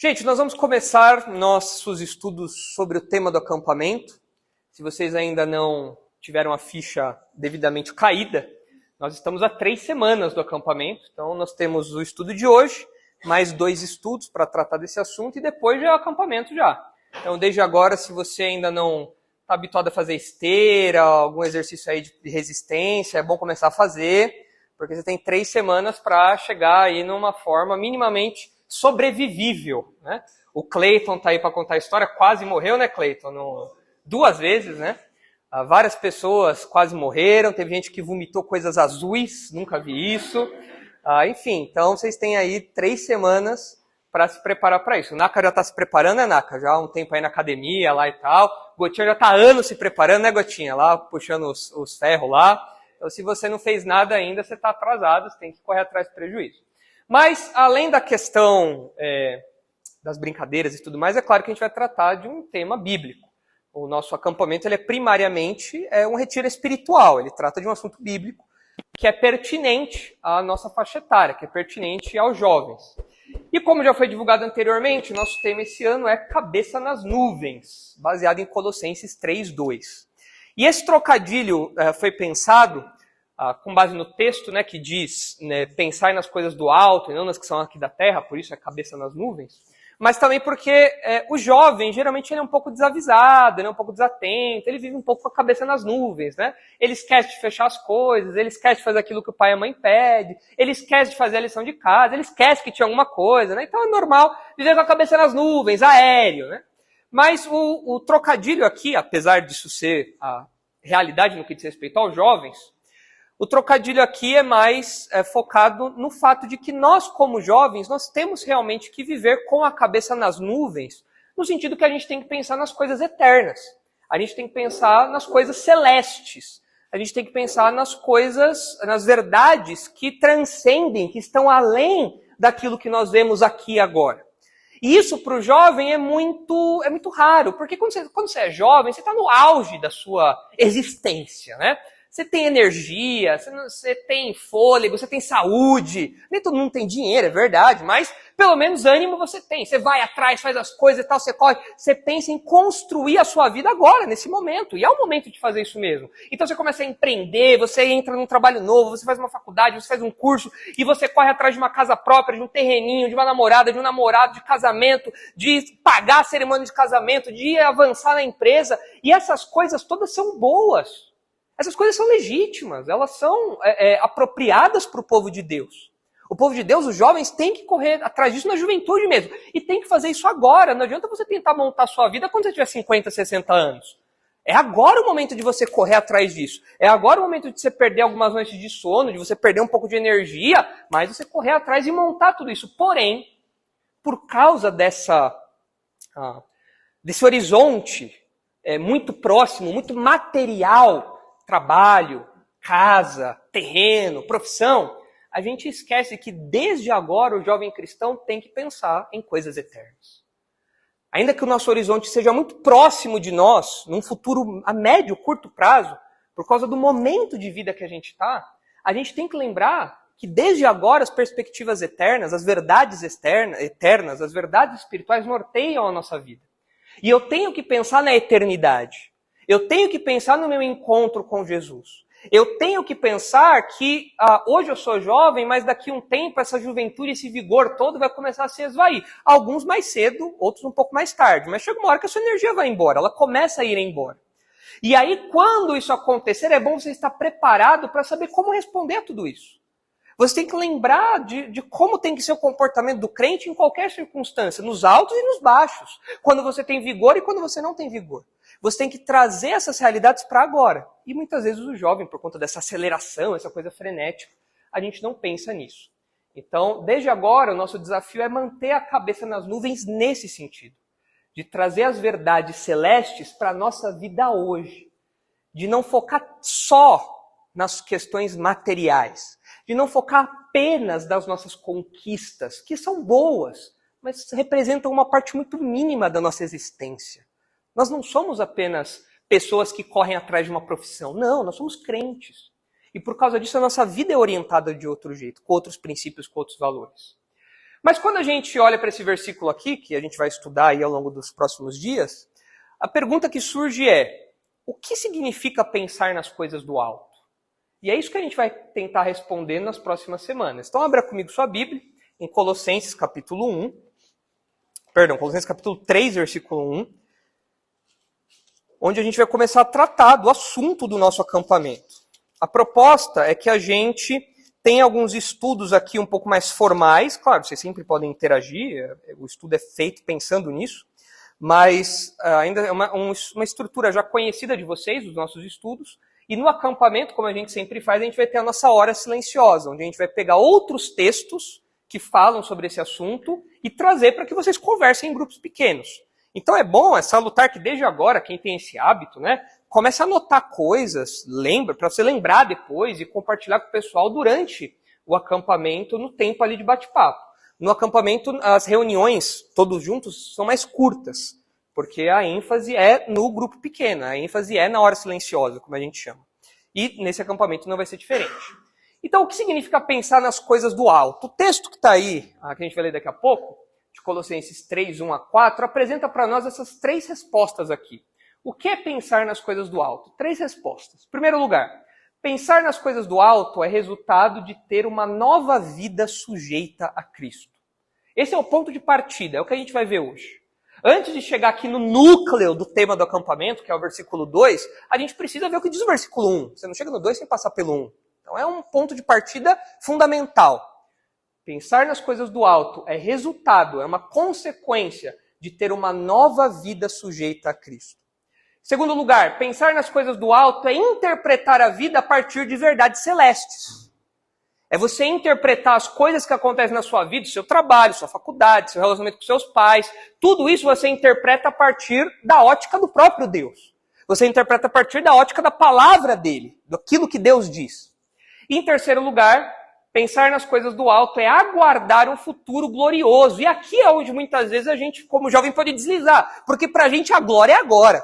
Gente, nós vamos começar nossos estudos sobre o tema do acampamento. Se vocês ainda não tiveram a ficha devidamente caída, nós estamos há 3 semanas do acampamento. Então nós temos o estudo de hoje, mais 2 estudos para tratar desse assunto e depois já é o acampamento já. Então desde agora, se você ainda não está habituado a fazer esteira, algum exercício aí de resistência, é bom começar a fazer, porque você tem 3 semanas para chegar aí numa forma minimamente sobrevivível, né? O Cleiton tá aí para contar a história, quase morreu, né, Cleiton? 2 vezes, né? Várias pessoas quase morreram, teve gente que vomitou coisas azuis, nunca vi isso. Enfim, então vocês têm aí 3 semanas para se preparar para isso. O Naka já está se preparando, né, Naka? Já há um tempo aí na academia lá e tal. Gotinha já está há anos se preparando, né, Gotinha? Lá puxando os ferros lá. Então, se você não fez nada ainda, você está atrasado, você tem que correr atrás do prejuízo. Mas, além da questão das brincadeiras e tudo mais, é claro que a gente vai tratar de um tema bíblico. O nosso acampamento ele é primariamente um retiro espiritual, ele trata de um assunto bíblico que é pertinente à nossa faixa etária, que é pertinente aos jovens. E como já foi divulgado anteriormente, nosso tema esse ano é Cabeça nas Nuvens, baseado em Colossenses 3:2. E esse trocadilho foi pensado com base no texto, né, que diz, né, pensar nas coisas do alto e não nas que são aqui da terra, por isso é cabeça nas nuvens, mas também porque o jovem, geralmente, ele é um pouco desavisado, ele é um pouco desatento, ele vive um pouco com a cabeça nas nuvens, né? Ele esquece de fechar as coisas, ele esquece de fazer aquilo que o pai e a mãe pedem, ele esquece de fazer a lição de casa, ele esquece que tinha alguma coisa, né? Então é normal viver com a cabeça nas nuvens, aéreo, né? Mas o trocadilho aqui, apesar disso ser a realidade no que diz respeito aos jovens, o trocadilho aqui é mais focado no fato de que nós, como jovens, nós temos realmente que viver com a cabeça nas nuvens, no sentido que a gente tem que pensar nas coisas eternas. A gente tem que pensar nas coisas celestes. A gente tem que pensar nas coisas, nas verdades que transcendem, que estão além daquilo que nós vemos aqui agora. E isso para o jovem é muito raro, porque quando você é jovem, você está no auge da sua existência, né? Você tem energia, você tem fôlego, você tem saúde. Nem todo mundo tem dinheiro, é verdade, mas pelo menos ânimo você tem. Você vai atrás, faz as coisas e tal, você corre. Você pensa em construir a sua vida agora, nesse momento. E é o momento de fazer isso mesmo. Então você começa a empreender, você entra num trabalho novo, você faz uma faculdade, você faz um curso, e você corre atrás de uma casa própria, de um terreninho, de uma namorada, de um namorado, de casamento, de pagar a cerimônia de casamento, de avançar na empresa. E essas coisas todas são boas. Essas coisas são legítimas, elas são apropriadas para o povo de Deus. O povo de Deus, os jovens, têm que correr atrás disso na juventude mesmo. E tem que fazer isso agora. Não adianta você tentar montar a sua vida quando você tiver 50, 60 anos. É agora o momento de você correr atrás disso. É agora o momento de você perder algumas noites de sono, de você perder um pouco de energia, mas você correr atrás e montar tudo isso. Porém, por causa desse horizonte muito próximo, muito material, trabalho, casa, terreno, profissão, a gente esquece que desde agora o jovem cristão tem que pensar em coisas eternas. Ainda que o nosso horizonte seja muito próximo de nós, num futuro a médio, curto prazo, por causa do momento de vida que a gente está, a gente tem que lembrar que desde agora as perspectivas eternas, as verdades eternas, as verdades espirituais norteiam a nossa vida. E eu tenho que pensar na eternidade. Eu tenho que pensar no meu encontro com Jesus. Eu tenho que pensar que hoje eu sou jovem, mas daqui a um tempo essa juventude, esse vigor todo vai começar a se esvair. Alguns mais cedo, outros um pouco mais tarde. Mas chega uma hora que a sua energia vai embora, ela começa a ir embora. E aí, quando isso acontecer, é bom você estar preparado para saber como responder a tudo isso. Você tem que lembrar de como tem que ser o comportamento do crente em qualquer circunstância, nos altos e nos baixos. Quando você tem vigor e quando você não tem vigor. Você tem que trazer essas realidades para agora. E muitas vezes o jovem, por conta dessa aceleração, essa coisa frenética, a gente não pensa nisso. Então, desde agora, o nosso desafio é manter a cabeça nas nuvens nesse sentido. De trazer as verdades celestes para a nossa vida hoje. De não focar só nas questões materiais. De não focar apenas nas nossas conquistas, que são boas, mas representam uma parte muito mínima da nossa existência. Nós não somos apenas pessoas que correm atrás de uma profissão. Não, nós somos crentes. E por causa disso a nossa vida é orientada de outro jeito, com outros princípios, com outros valores. Mas quando a gente olha para esse versículo aqui, que a gente vai estudar aí ao longo dos próximos dias, a pergunta que surge é: o que significa pensar nas coisas do alto? E é isso que a gente vai tentar responder nas próximas semanas. Então abra comigo sua Bíblia em Colossenses capítulo 3, versículo 1, onde a gente vai começar a tratar do assunto do nosso acampamento. A proposta é que a gente tenha alguns estudos aqui um pouco mais formais. Claro, vocês sempre podem interagir, o estudo é feito pensando nisso, mas ainda é uma estrutura já conhecida de vocês, dos nossos estudos. E no acampamento, como a gente sempre faz, a gente vai ter a nossa hora silenciosa, onde a gente vai pegar outros textos que falam sobre esse assunto e trazer para que vocês conversem em grupos pequenos. Então é bom, é salutar que desde agora, quem tem esse hábito, né, comece a anotar coisas, para você lembrar depois e compartilhar com o pessoal durante o acampamento, no tempo ali de bate-papo. No acampamento, as reuniões, todos juntos, são mais curtas, porque a ênfase é no grupo pequeno, a ênfase é na hora silenciosa, como a gente chama. E nesse acampamento não vai ser diferente. Então, o que significa pensar nas coisas do alto? O texto que está aí, que a gente vai ler daqui a pouco, de Colossenses 3, 1 a 4, apresenta para nós essas 3 respostas aqui. O que é pensar nas coisas do alto? 3 respostas. Em primeiro lugar, pensar nas coisas do alto é resultado de ter uma nova vida sujeita a Cristo. Esse é o ponto de partida, é o que a gente vai ver hoje. Antes de chegar aqui no núcleo do tema do acampamento, que é o versículo 2, a gente precisa ver o que diz o versículo 1. Você não chega no 2 sem passar pelo 1. Então é um ponto de partida fundamental. Pensar nas coisas do alto é resultado, é uma consequência de ter uma nova vida sujeita a Cristo. Em segundo lugar, pensar nas coisas do alto é interpretar a vida a partir de verdades celestes. É você interpretar as coisas que acontecem na sua vida, seu trabalho, sua faculdade, seu relacionamento com seus pais. Tudo isso você interpreta a partir da ótica do próprio Deus. Você interpreta a partir da ótica da palavra dele, daquilo que Deus diz. E em terceiro lugar, pensar nas coisas do alto é aguardar um futuro glorioso. E aqui é onde muitas vezes a gente, como jovem, pode deslizar. Porque pra gente a glória é agora.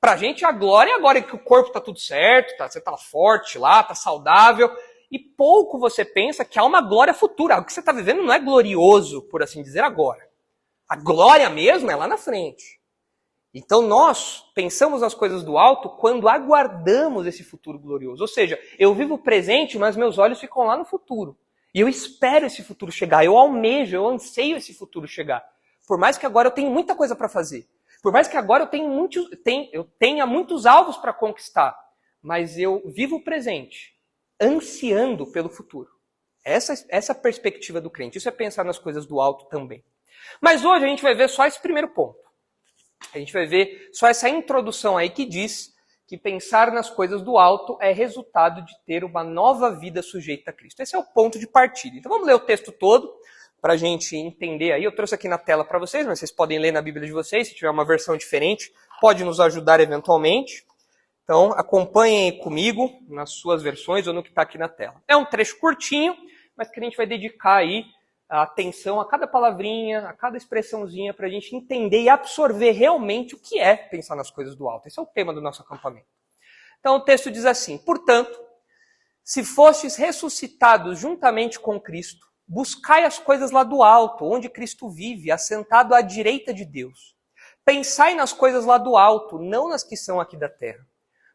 Pra gente a glória é agora, que o corpo tá tudo certo, você tá forte lá, tá saudável. E pouco você pensa que há uma glória futura. O que você está vivendo não é glorioso, por assim dizer, agora. A glória mesmo é lá na frente. Então nós pensamos nas coisas do alto quando aguardamos esse futuro glorioso. Ou seja, eu vivo o presente, mas meus olhos ficam lá no futuro. E eu espero esse futuro chegar, eu almejo, eu anseio esse futuro chegar. Por mais que agora eu tenha muita coisa para fazer. Por mais que agora eu tenha muitos alvos para conquistar. Mas eu vivo o presente, ansiando pelo futuro. Essa é a perspectiva do crente. Isso é pensar nas coisas do alto também. Mas hoje a gente vai ver só esse primeiro ponto. A gente vai ver só essa introdução aí que diz que pensar nas coisas do alto é resultado de ter uma nova vida sujeita a Cristo. Esse é o ponto de partida. Então vamos ler o texto todo para a gente entender aí. Eu trouxe aqui na tela para vocês, mas vocês podem ler na Bíblia de vocês. Se tiver uma versão diferente, pode nos ajudar eventualmente. Então acompanhem comigo nas suas versões ou no que está aqui na tela. É um trecho curtinho, mas que a gente vai dedicar aí a atenção a cada palavrinha, a cada expressãozinha, para a gente entender e absorver realmente o que é pensar nas coisas do alto. Esse é o tema do nosso acampamento. Então o texto diz assim: portanto, se fostes ressuscitados juntamente com Cristo, buscai as coisas lá do alto, onde Cristo vive, assentado à direita de Deus. Pensai nas coisas lá do alto, não nas que são aqui da terra.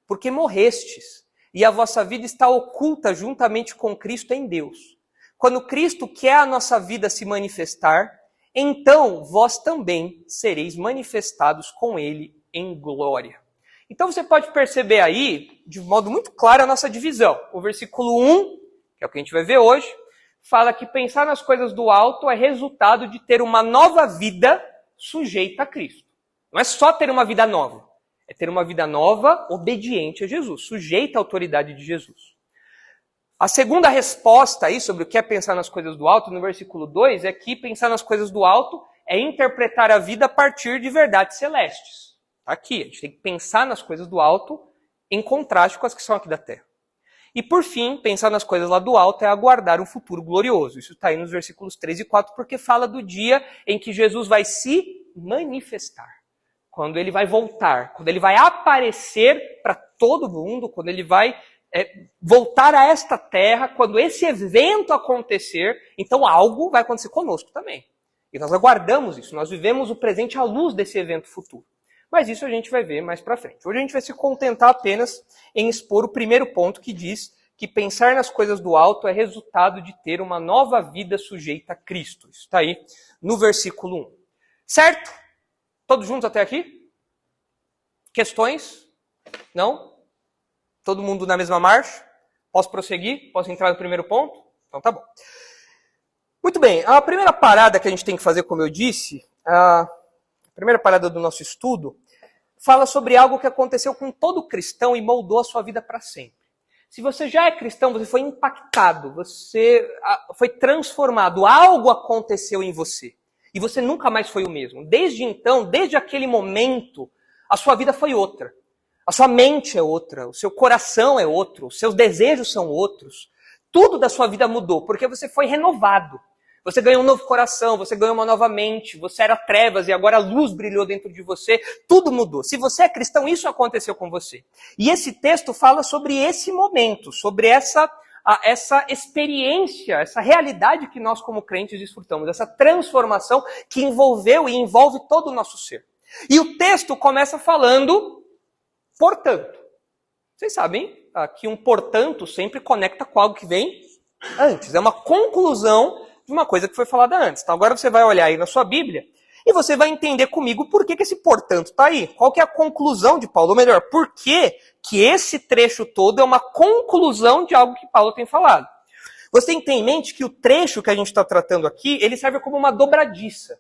Porque morrestes, e a vossa vida está oculta juntamente com Cristo em Deus. Quando Cristo, que é a nossa vida, se manifestar, então vós também sereis manifestados com Ele em glória. Então você pode perceber aí, de modo muito claro, a nossa divisão. O versículo 1, que é o que a gente vai ver hoje, fala que pensar nas coisas do alto é resultado de ter uma nova vida sujeita a Cristo. Não é só ter uma vida nova, é ter uma vida nova obediente a Jesus, sujeita à autoridade de Jesus. A segunda resposta aí sobre o que é pensar nas coisas do alto, no versículo 2, é que pensar nas coisas do alto é interpretar a vida a partir de verdades celestes. Tá aqui, a gente tem que pensar nas coisas do alto em contraste com as que são aqui da terra. E por fim, pensar nas coisas lá do alto é aguardar um futuro glorioso. Isso está aí nos versículos 3 e 4, porque fala do dia em que Jesus vai se manifestar. Quando ele vai voltar, quando ele vai aparecer para todo mundo, quando ele vai voltar a esta terra, quando esse evento acontecer, então algo vai acontecer conosco também. E nós aguardamos isso, nós vivemos o presente à luz desse evento futuro. Mas isso a gente vai ver mais para frente. Hoje a gente vai se contentar apenas em expor o primeiro ponto que diz que pensar nas coisas do alto é resultado de ter uma nova vida sujeita a Cristo. Isso está aí no versículo 1. Certo? Todos juntos até aqui? Questões? Não? Todo mundo na mesma marcha? Posso prosseguir? Posso entrar no primeiro ponto? Então tá bom. Muito bem, a primeira parada que a gente tem que fazer, como eu disse, a primeira parada do nosso estudo, fala sobre algo que aconteceu com todo cristão e moldou a sua vida para sempre. Se você já é cristão, você foi impactado, você foi transformado, algo aconteceu em você. E você nunca mais foi o mesmo. Desde então, desde aquele momento, a sua vida foi outra. A sua mente é outra, o seu coração é outro, os seus desejos são outros. Tudo da sua vida mudou, porque você foi renovado. Você ganhou um novo coração, você ganhou uma nova mente, você era trevas e agora a luz brilhou dentro de você. Tudo mudou. Se você é cristão, isso aconteceu com você. E esse texto fala sobre esse momento, sobre essa experiência, essa realidade que nós como crentes desfrutamos, essa transformação que envolveu e envolve todo o nosso ser. E o texto começa falando, portanto. Vocês sabem que um portanto sempre conecta com algo que vem antes. É uma conclusão de uma coisa que foi falada antes. Então agora você vai olhar aí na sua Bíblia e você vai entender comigo por que esse portanto está aí. Qual que é a conclusão de Paulo? Ou melhor, por que esse trecho todo é uma conclusão de algo que Paulo tem falado. Você tem em mente que o trecho que a gente está tratando aqui, ele serve como uma dobradiça.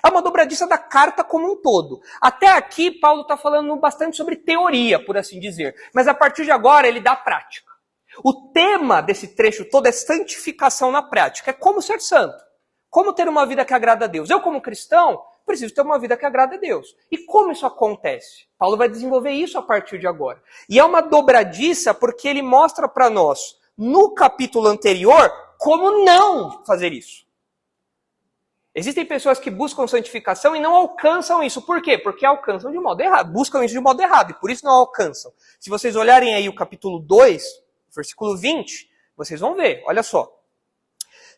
É uma dobradiça da carta como um todo. Até aqui, Paulo está falando bastante sobre teoria, por assim dizer. Mas a partir de agora, ele dá prática. O tema desse trecho todo é santificação na prática. É como ser santo. Como ter uma vida que agrada a Deus. Eu, como cristão, preciso ter uma vida que agrada a Deus. E como isso acontece? Paulo vai desenvolver isso a partir de agora. E é uma dobradiça porque ele mostra para nós, no capítulo anterior, como não fazer isso. Existem pessoas que buscam santificação e não alcançam isso. Por quê? Porque alcançam de modo errado. Buscam isso de modo errado e por isso não alcançam. Se vocês olharem aí o capítulo 2, versículo 20, vocês vão ver. Olha só.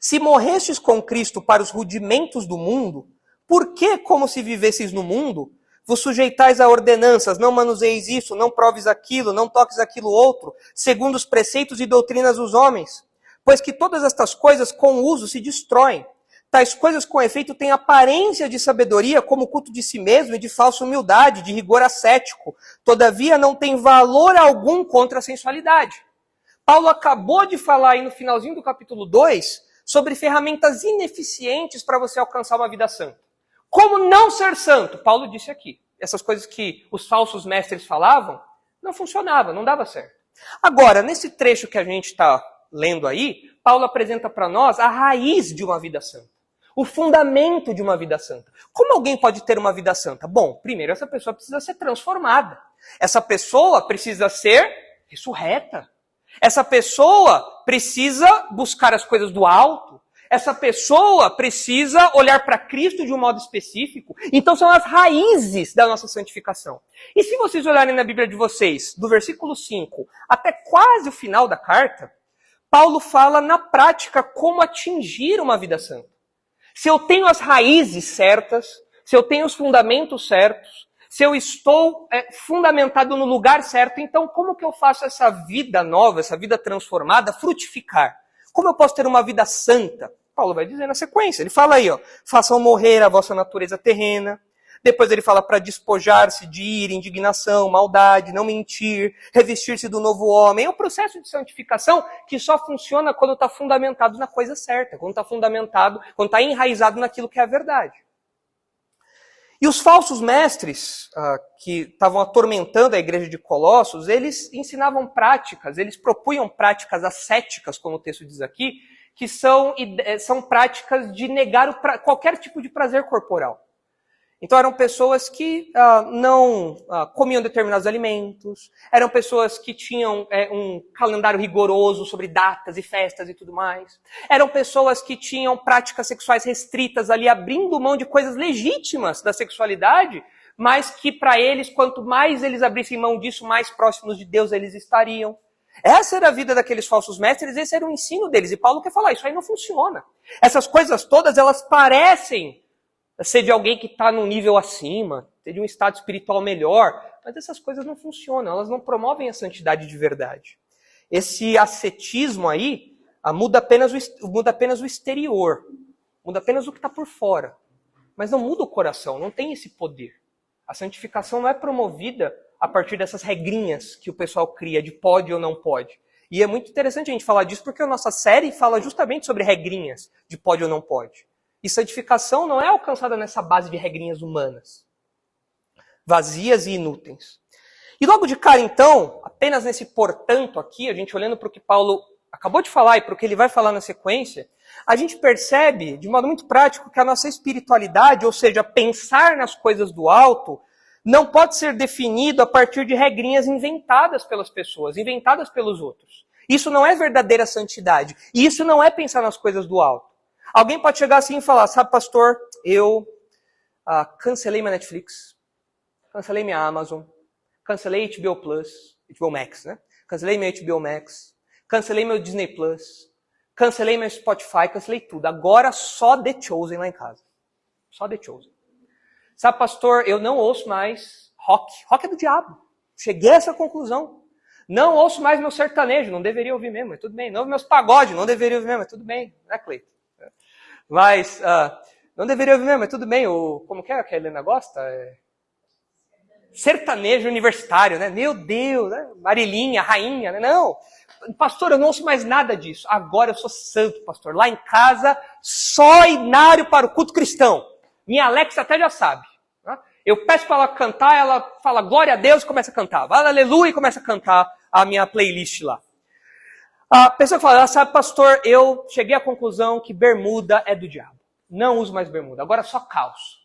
Se morrestes com Cristo para os rudimentos do mundo, por que, como se vivesseis no mundo, vos sujeitais a ordenanças, não manuseis isso, não proves aquilo, não toques aquilo outro, segundo os preceitos e doutrinas dos homens? Pois que todas estas coisas com o uso se destroem. Tais coisas, com efeito, têm aparência de sabedoria, como o culto de si mesmo e de falsa humildade, de rigor ascético. Todavia, não tem valor algum contra a sensualidade. Paulo acabou de falar aí no finalzinho do capítulo 2 sobre ferramentas ineficientes para você alcançar uma vida santa. Como não ser santo? Paulo disse aqui. Essas coisas que os falsos mestres falavam, não funcionava, não dava certo. Agora, nesse trecho que a gente está lendo aí, Paulo apresenta para nós a raiz de uma vida santa. O fundamento de uma vida santa. Como alguém pode ter uma vida santa? Bom, primeiro essa pessoa precisa ser transformada. Essa pessoa precisa ser ressurreta. Essa pessoa precisa buscar as coisas do alto. Essa pessoa precisa olhar para Cristo de um modo específico. Então são as raízes da nossa santificação. E se vocês olharem na Bíblia de vocês, do versículo 5 até quase o final da carta, Paulo fala na prática como atingir uma vida santa. Se eu tenho as raízes certas, se eu tenho os fundamentos certos, se eu estou fundamentado no lugar certo, então como que eu faço essa vida nova, essa vida transformada, frutificar? Como eu posso ter uma vida santa? Paulo vai dizer na sequência, ele fala aí, façam morrer a vossa natureza terrena. Depois ele fala para despojar-se de ira, indignação, maldade, não mentir, revestir-se do novo homem. É um processo de santificação que só funciona quando está fundamentado na coisa certa, quando está fundamentado, quando está enraizado naquilo que é a verdade. E os falsos mestres que estavam atormentando a igreja de Colossos, eles ensinavam práticas, eles propunham práticas ascéticas, como o texto diz aqui, que são práticas de negar qualquer tipo de prazer corporal. Então eram pessoas que não comiam determinados alimentos, eram pessoas que tinham um calendário rigoroso sobre datas e festas e tudo mais, eram pessoas que tinham práticas sexuais restritas ali, abrindo mão de coisas legítimas da sexualidade, mas que para eles, quanto mais eles abrissem mão disso, mais próximos de Deus eles estariam. Essa era a vida daqueles falsos mestres, esse era o ensino deles. E Paulo quer falar, isso aí não funciona. Essas coisas todas, elas parecem ser de alguém que está num nível acima, ter de um estado espiritual melhor, mas essas coisas não funcionam, elas não promovem a santidade de verdade. Esse ascetismo aí muda apenas o exterior, muda apenas o que está por fora, mas não muda o coração, não tem esse poder. A santificação não é promovida a partir dessas regrinhas que o pessoal cria de pode ou não pode. E é muito interessante a gente falar disso porque a nossa série fala justamente sobre regrinhas de pode ou não pode. E santificação não é alcançada nessa base de regrinhas humanas, vazias e inúteis. E logo de cara, então, apenas nesse portanto aqui, a gente olhando para o que Paulo acabou de falar e para o que ele vai falar na sequência, a gente percebe, de modo muito prático, que a nossa espiritualidade, ou seja, pensar nas coisas do alto, não pode ser definido a partir de regrinhas inventadas pelas pessoas, inventadas pelos outros. Isso não é verdadeira santidade. E isso não é pensar nas coisas do alto. Alguém pode chegar assim e falar, sabe, pastor, eu cancelei minha Netflix, cancelei minha Amazon, cancelei HBO Plus, HBO Max, né? Cancelei meu HBO Max, cancelei meu Disney Plus, cancelei meu Spotify, cancelei tudo. Agora só The Chosen lá em casa. Só The Chosen. Sabe, pastor, eu não ouço mais rock. Rock é do diabo. Cheguei a essa conclusão. Não ouço mais meu sertanejo. Não deveria ouvir mesmo, mas tudo bem. Não ouço meus pagodes. Não deveria ouvir mesmo, mas tudo bem. Né, Cleiton? Mas, não deveria ouvir mesmo, mas tudo bem. Como que é que a Helena gosta? Sertanejo universitário, né? Meu Deus, né? Marilinha, rainha, né? Não. Pastor, eu não ouço mais nada disso. Agora eu sou santo, pastor. Lá em casa, só inário para o culto cristão. Minha Alexa até já sabe. Né? Eu peço para ela cantar, ela fala glória a Deus e começa a cantar. Vai aleluia e começa a cantar a minha playlist lá. A pessoa fala, sabe, pastor, eu cheguei à conclusão que bermuda é do diabo. Não uso mais bermuda, agora só calço.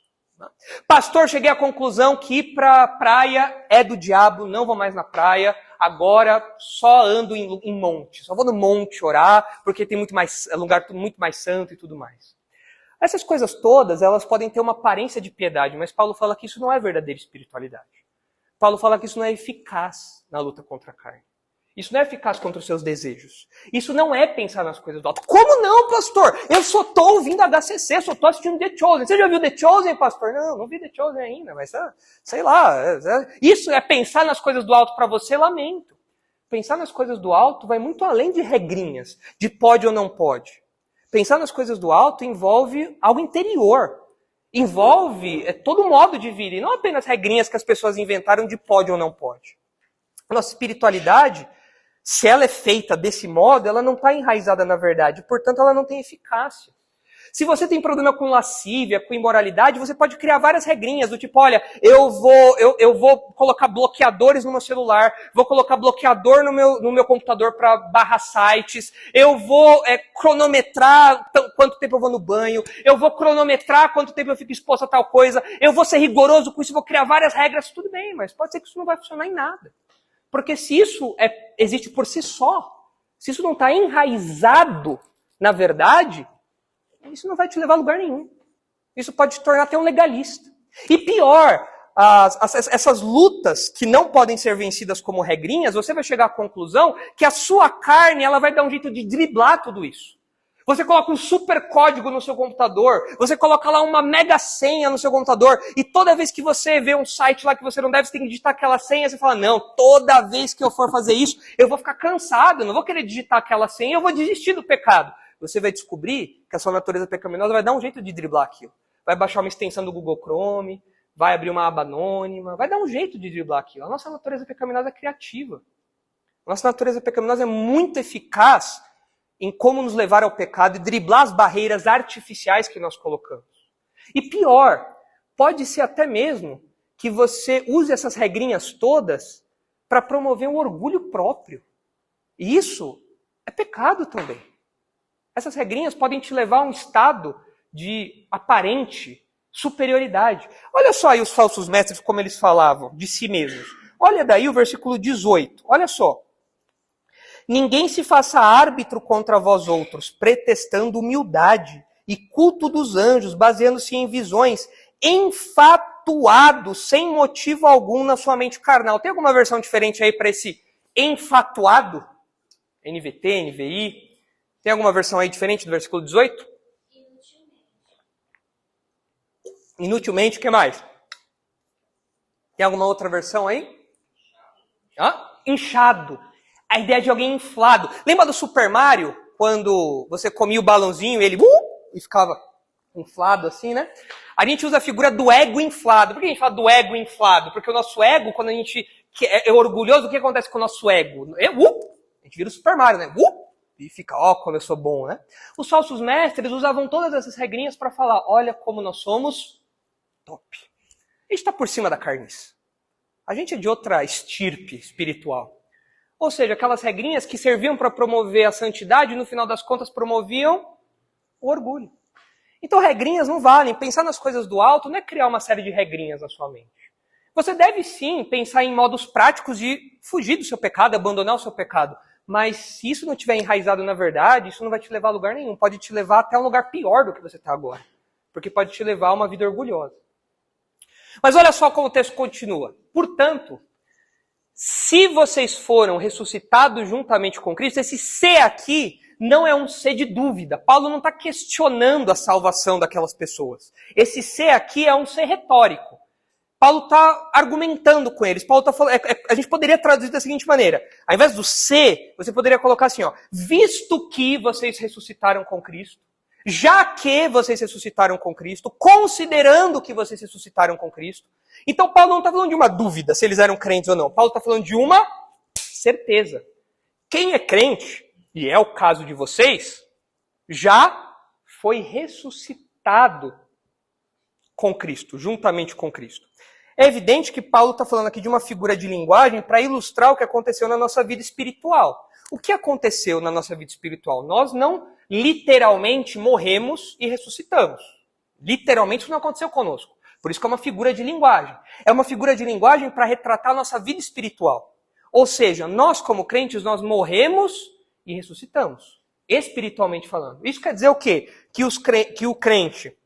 Pastor, cheguei à conclusão que ir para a praia é do diabo, não vou mais na praia, agora só ando em monte. Só vou no monte orar, porque tem lugar muito mais santo e tudo mais. Essas coisas todas, elas podem ter uma aparência de piedade, mas Paulo fala que isso não é verdadeira espiritualidade. Paulo fala que isso não é eficaz na luta contra a carne. Isso não é eficaz contra os seus desejos. Isso não é pensar nas coisas do alto. Como não, pastor? Eu só estou ouvindo HCC, só estou assistindo The Chosen. Você já viu The Chosen, pastor? Não vi The Chosen ainda, mas sei lá. Isso é pensar nas coisas do alto para você, lamento. Pensar nas coisas do alto vai muito além de regrinhas, de pode ou não pode. Pensar nas coisas do alto envolve algo interior. Envolve todo modo de vida, e não apenas regrinhas que as pessoas inventaram de pode ou não pode. A nossa espiritualidade, se ela é feita desse modo, ela não está enraizada na verdade, portanto ela não tem eficácia. Se você tem problema com lascívia, com imoralidade, você pode criar várias regrinhas do tipo, olha, eu vou colocar bloqueadores no meu celular, vou colocar bloqueador no meu computador para barrar sites, eu vou cronometrar quanto tempo eu vou no banho, eu vou cronometrar quanto tempo eu fico exposto a tal coisa, eu vou ser rigoroso com isso, vou criar várias regras, tudo bem, mas pode ser que isso não vai funcionar em nada. Porque se isso existe por si só, se isso não está enraizado na verdade, isso não vai te levar a lugar nenhum. Isso pode te tornar até um legalista. E pior, essas lutas que não podem ser vencidas como regrinhas, você vai chegar à conclusão que a sua carne ela vai dar um jeito de driblar tudo isso. Você coloca um super código no seu computador, você coloca lá uma mega senha no seu computador, e toda vez que você vê um site lá que você não deve, você tem que digitar aquela senha, você fala, não, toda vez que eu for fazer isso, eu vou ficar cansado, eu não vou querer digitar aquela senha, eu vou desistir do pecado. Você vai descobrir que a sua natureza pecaminosa vai dar um jeito de driblar aquilo. Vai baixar uma extensão do Google Chrome, vai abrir uma aba anônima, vai dar um jeito de driblar aquilo. A nossa natureza pecaminosa é criativa. A nossa natureza pecaminosa é muito eficaz em como nos levar ao pecado e driblar as barreiras artificiais que nós colocamos. E pior, pode ser até mesmo que você use essas regrinhas todas para promover um orgulho próprio. E isso é pecado também. Essas regrinhas podem te levar a um estado de aparente superioridade. Olha só aí os falsos mestres como eles falavam de si mesmos. Olha daí o versículo 18. Olha só. Ninguém se faça árbitro contra vós outros, pretextando humildade e culto dos anjos, baseando-se em visões, enfatuado, sem motivo algum na sua mente carnal. Tem alguma versão diferente aí para esse enfatuado? NVT, NVI. Tem alguma versão aí diferente do versículo 18? Inutilmente, o que mais? Tem alguma outra versão aí? Inchado. A ideia de alguém inflado. Lembra do Super Mario? Quando você comia o balãozinho e ele e ficava inflado assim, né? A gente usa a figura do ego inflado. Por que a gente fala do ego inflado? Porque o nosso ego, quando a gente é orgulhoso, o que acontece com o nosso ego? A gente vira o Super Mario, né? E fica, como eu sou bom, né? Os falsos mestres usavam todas essas regrinhas para falar, olha como nós somos top. A gente está por cima da carniça. A gente é de outra estirpe espiritual. Ou seja, aquelas regrinhas que serviam para promover a santidade e no final das contas promoviam o orgulho. Então regrinhas não valem. Pensar nas coisas do alto não é criar uma série de regrinhas na sua mente. Você deve sim pensar em modos práticos de fugir do seu pecado, abandonar o seu pecado. Mas se isso não estiver enraizado na verdade, isso não vai te levar a lugar nenhum. Pode te levar até um lugar pior do que você está agora. Porque pode te levar a uma vida orgulhosa. Mas olha só como o texto continua. Portanto, se vocês foram ressuscitados juntamente com Cristo, esse ser aqui não é um ser de dúvida. Paulo não está questionando a salvação daquelas pessoas. Esse ser aqui é um ser retórico. Paulo está argumentando com eles. Paulo está falando, a gente poderia traduzir da seguinte maneira. Ao invés do ser, você poderia colocar assim, visto que vocês ressuscitaram com Cristo, já que vocês ressuscitaram com Cristo, considerando que vocês ressuscitaram com Cristo. Então Paulo não está falando de uma dúvida se eles eram crentes ou não. Paulo está falando de uma certeza. Quem é crente, e é o caso de vocês, já foi ressuscitado com Cristo, juntamente com Cristo. É evidente que Paulo está falando aqui de uma figura de linguagem para ilustrar o que aconteceu na nossa vida espiritual. O que aconteceu na nossa vida espiritual? Nós não literalmente morremos e ressuscitamos. Literalmente isso não aconteceu conosco. Por isso que é uma figura de linguagem. É uma figura de linguagem para retratar a nossa vida espiritual. Ou seja, nós como crentes, nós morremos e ressuscitamos. Espiritualmente falando. Isso quer dizer o quê? Que o crente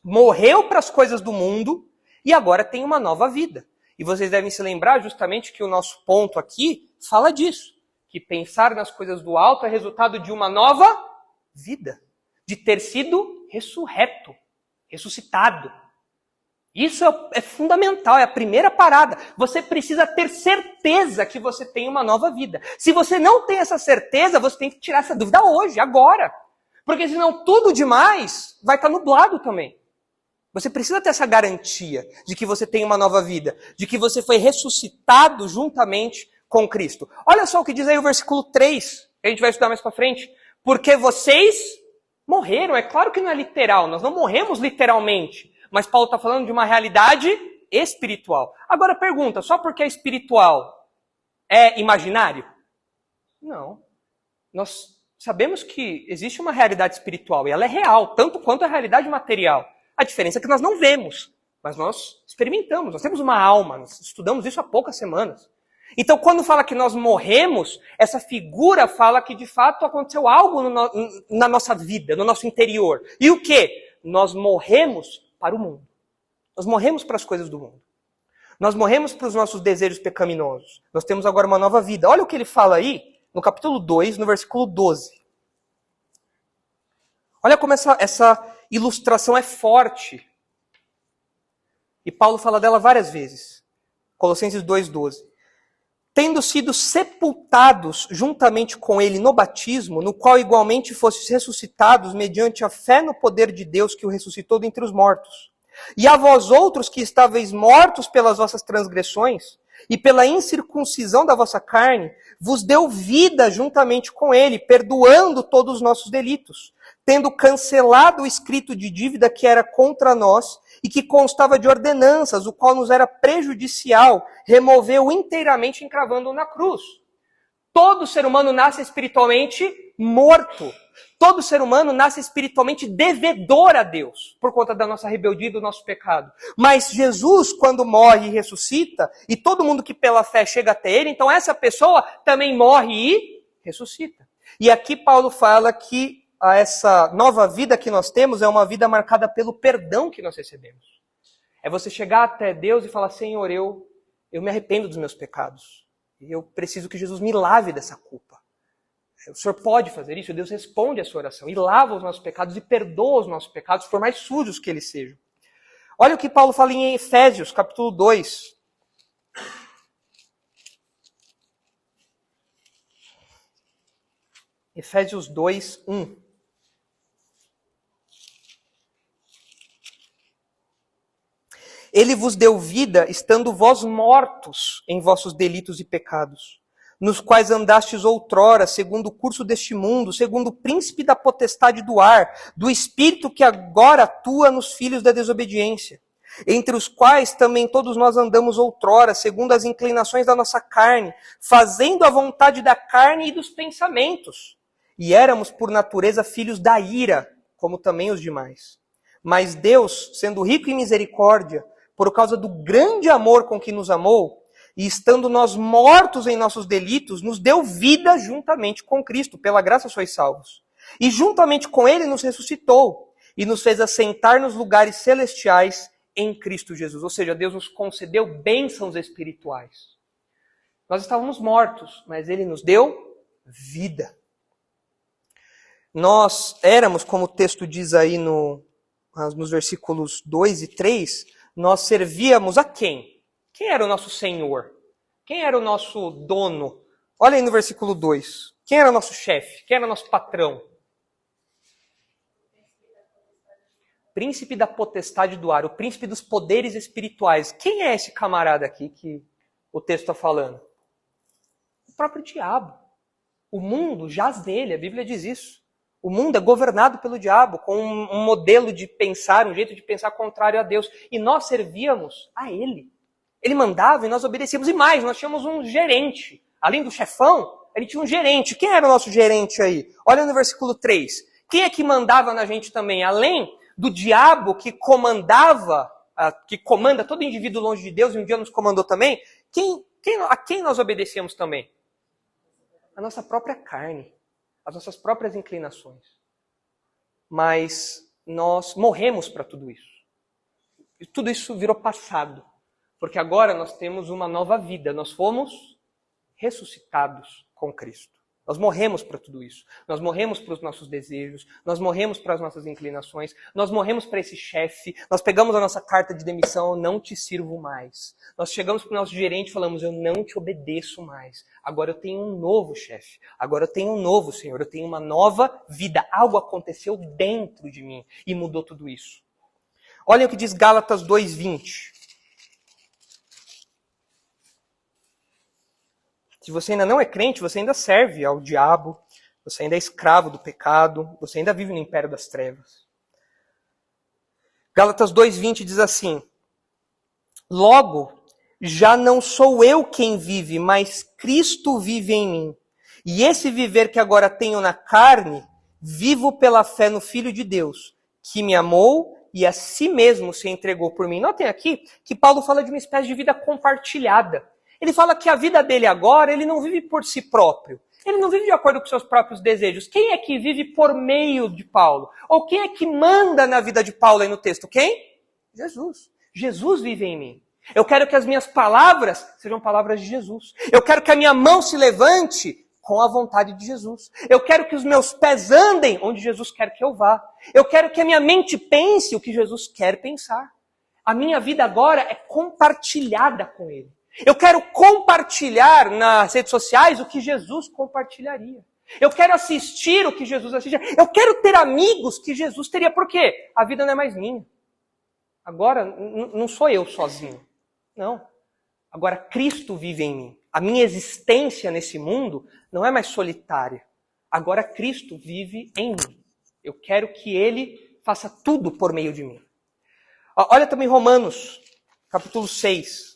morreu para as coisas do mundo e agora tem uma nova vida. E vocês devem se lembrar justamente que o nosso ponto aqui fala disso. Que pensar nas coisas do alto é resultado de uma nova vida. De ter sido ressuscitado. Isso é fundamental, é a primeira parada. Você precisa ter certeza que você tem uma nova vida. Se você não tem essa certeza, você tem que tirar essa dúvida hoje, agora. Porque senão tudo demais vai estar nublado também. Você precisa ter essa garantia de que você tem uma nova vida, de que você foi ressuscitado juntamente com Cristo. Olha só o que diz aí o versículo 3, que a gente vai estudar mais para frente. Porque vocês morreram. É claro que não é literal, nós não morremos literalmente. Mas Paulo está falando de uma realidade espiritual. Agora pergunta, só porque é espiritual é imaginário? Não. Nós sabemos que existe uma realidade espiritual e ela é real, tanto quanto a realidade material. A diferença é que nós não vemos, mas nós experimentamos, nós temos uma alma, nós estudamos isso há poucas semanas. Então, quando fala que nós morremos, essa figura fala que de fato aconteceu algo na nossa vida, no nosso interior. E o quê? Nós morremos para o mundo. Nós morremos para as coisas do mundo. Nós morremos para os nossos desejos pecaminosos. Nós temos agora uma nova vida. Olha o que ele fala aí, no capítulo 2, no versículo 12. Olha como essa ilustração é forte. E Paulo fala dela várias vezes. Colossenses 2:12. Tendo sido sepultados juntamente com ele no batismo, no qual igualmente fostes ressuscitados mediante a fé no poder de Deus que o ressuscitou dentre os mortos. E a vós outros que estáveis mortos pelas vossas transgressões e pela incircuncisão da vossa carne, vos deu vida juntamente com ele, perdoando todos os nossos delitos, tendo cancelado o escrito de dívida que era contra nós e que constava de ordenanças, o qual nos era prejudicial, removeu inteiramente encravando-o na cruz. Todo ser humano nasce espiritualmente morto. Todo ser humano nasce espiritualmente devedor a Deus, por conta da nossa rebeldia e do nosso pecado. Mas Jesus, quando morre e ressuscita, e todo mundo que pela fé chega até ele, então essa pessoa também morre e ressuscita. E aqui Paulo fala que essa nova vida que nós temos é uma vida marcada pelo perdão que nós recebemos. É você chegar até Deus e falar, Senhor, eu me arrependo dos meus pecados. E eu preciso que Jesus me lave dessa culpa. O Senhor pode fazer isso? Deus responde a sua oração e lava os nossos pecados e perdoa os nossos pecados, por mais sujos que eles sejam. Olha o que Paulo fala em Efésios, capítulo 2. Efésios 2, 1. Ele vos deu vida, estando vós mortos em vossos delitos e pecados, nos quais andastes outrora, segundo o curso deste mundo, segundo o príncipe da potestade do ar, do espírito que agora atua nos filhos da desobediência, entre os quais também todos nós andamos outrora, segundo as inclinações da nossa carne, fazendo a vontade da carne e dos pensamentos. E éramos, por natureza, filhos da ira, como também os demais. Mas Deus, sendo rico em misericórdia, por causa do grande amor com que nos amou, e estando nós mortos em nossos delitos, nos deu vida juntamente com Cristo. Pela graça sois salvos. E juntamente com Ele nos ressuscitou, e nos fez assentar nos lugares celestiais em Cristo Jesus. Ou seja, Deus nos concedeu bênçãos espirituais. Nós estávamos mortos, mas Ele nos deu vida. Nós éramos, como o texto diz aí nos versículos 2 e 3, nós servíamos a quem? Quem era o nosso Senhor? Quem era o nosso dono? Olha aí no versículo 2. Quem era o nosso chefe? Quem era o nosso patrão? Príncipe da potestade do ar, o príncipe dos poderes espirituais. Quem é esse camarada aqui que o texto está falando? O próprio diabo. O mundo jaz nele, a Bíblia diz isso. O mundo é governado pelo diabo, com um modelo de pensar, um jeito de pensar contrário a Deus. E nós servíamos a ele. Ele mandava e nós obedecíamos. E mais, nós tínhamos um gerente. Além do chefão, ele tinha um gerente. Quem era o nosso gerente aí? Olha no versículo 3. Quem é que mandava na gente também? Além do diabo que comandava, que comanda todo indivíduo longe de Deus, e um dia nos comandou também, a quem nós obedecíamos também? A nossa própria carne. As nossas próprias inclinações. Mas nós morremos para tudo isso. E tudo isso virou passado. Porque agora nós temos uma nova vida. Nós fomos ressuscitados com Cristo. Nós morremos para tudo isso. Nós morremos para os nossos desejos. Nós morremos para as nossas inclinações. Nós morremos para esse chefe. Nós pegamos a nossa carta de demissão, eu não te sirvo mais. Nós chegamos para o nosso gerente e falamos, eu não te obedeço mais. Agora eu tenho um novo chefe. Agora eu tenho um novo Senhor. Eu tenho uma nova vida. Algo aconteceu dentro de mim e mudou tudo isso. Olha o que diz Gálatas 2:20. Se você ainda não é crente, você ainda serve ao diabo, você ainda é escravo do pecado, você ainda vive no império das trevas. Gálatas 2:20 diz assim, logo, já não sou eu quem vive, mas Cristo vive em mim. E esse viver que agora tenho na carne, vivo pela fé no Filho de Deus, que me amou e a si mesmo se entregou por mim. Notem aqui que Paulo fala de uma espécie de vida compartilhada. Ele fala que a vida dele agora, ele não vive por si próprio. Ele não vive de acordo com seus próprios desejos. Quem é que vive por meio de Paulo? Ou quem é que manda na vida de Paulo aí no texto? Quem? Jesus. Jesus vive em mim. Eu quero que as minhas palavras sejam palavras de Jesus. Eu quero que a minha mão se levante com a vontade de Jesus. Eu quero que os meus pés andem onde Jesus quer que eu vá. Eu quero que a minha mente pense o que Jesus quer pensar. A minha vida agora é compartilhada com Ele. Eu quero compartilhar nas redes sociais o que Jesus compartilharia. Eu quero assistir o que Jesus assistia. Eu quero ter amigos que Jesus teria. Por quê? A vida não é mais minha. Agora não sou eu sozinho. Não. Agora Cristo vive em mim. A minha existência nesse mundo não é mais solitária. Agora Cristo vive em mim. Eu quero que Ele faça tudo por meio de mim. Olha também Romanos, capítulo 6.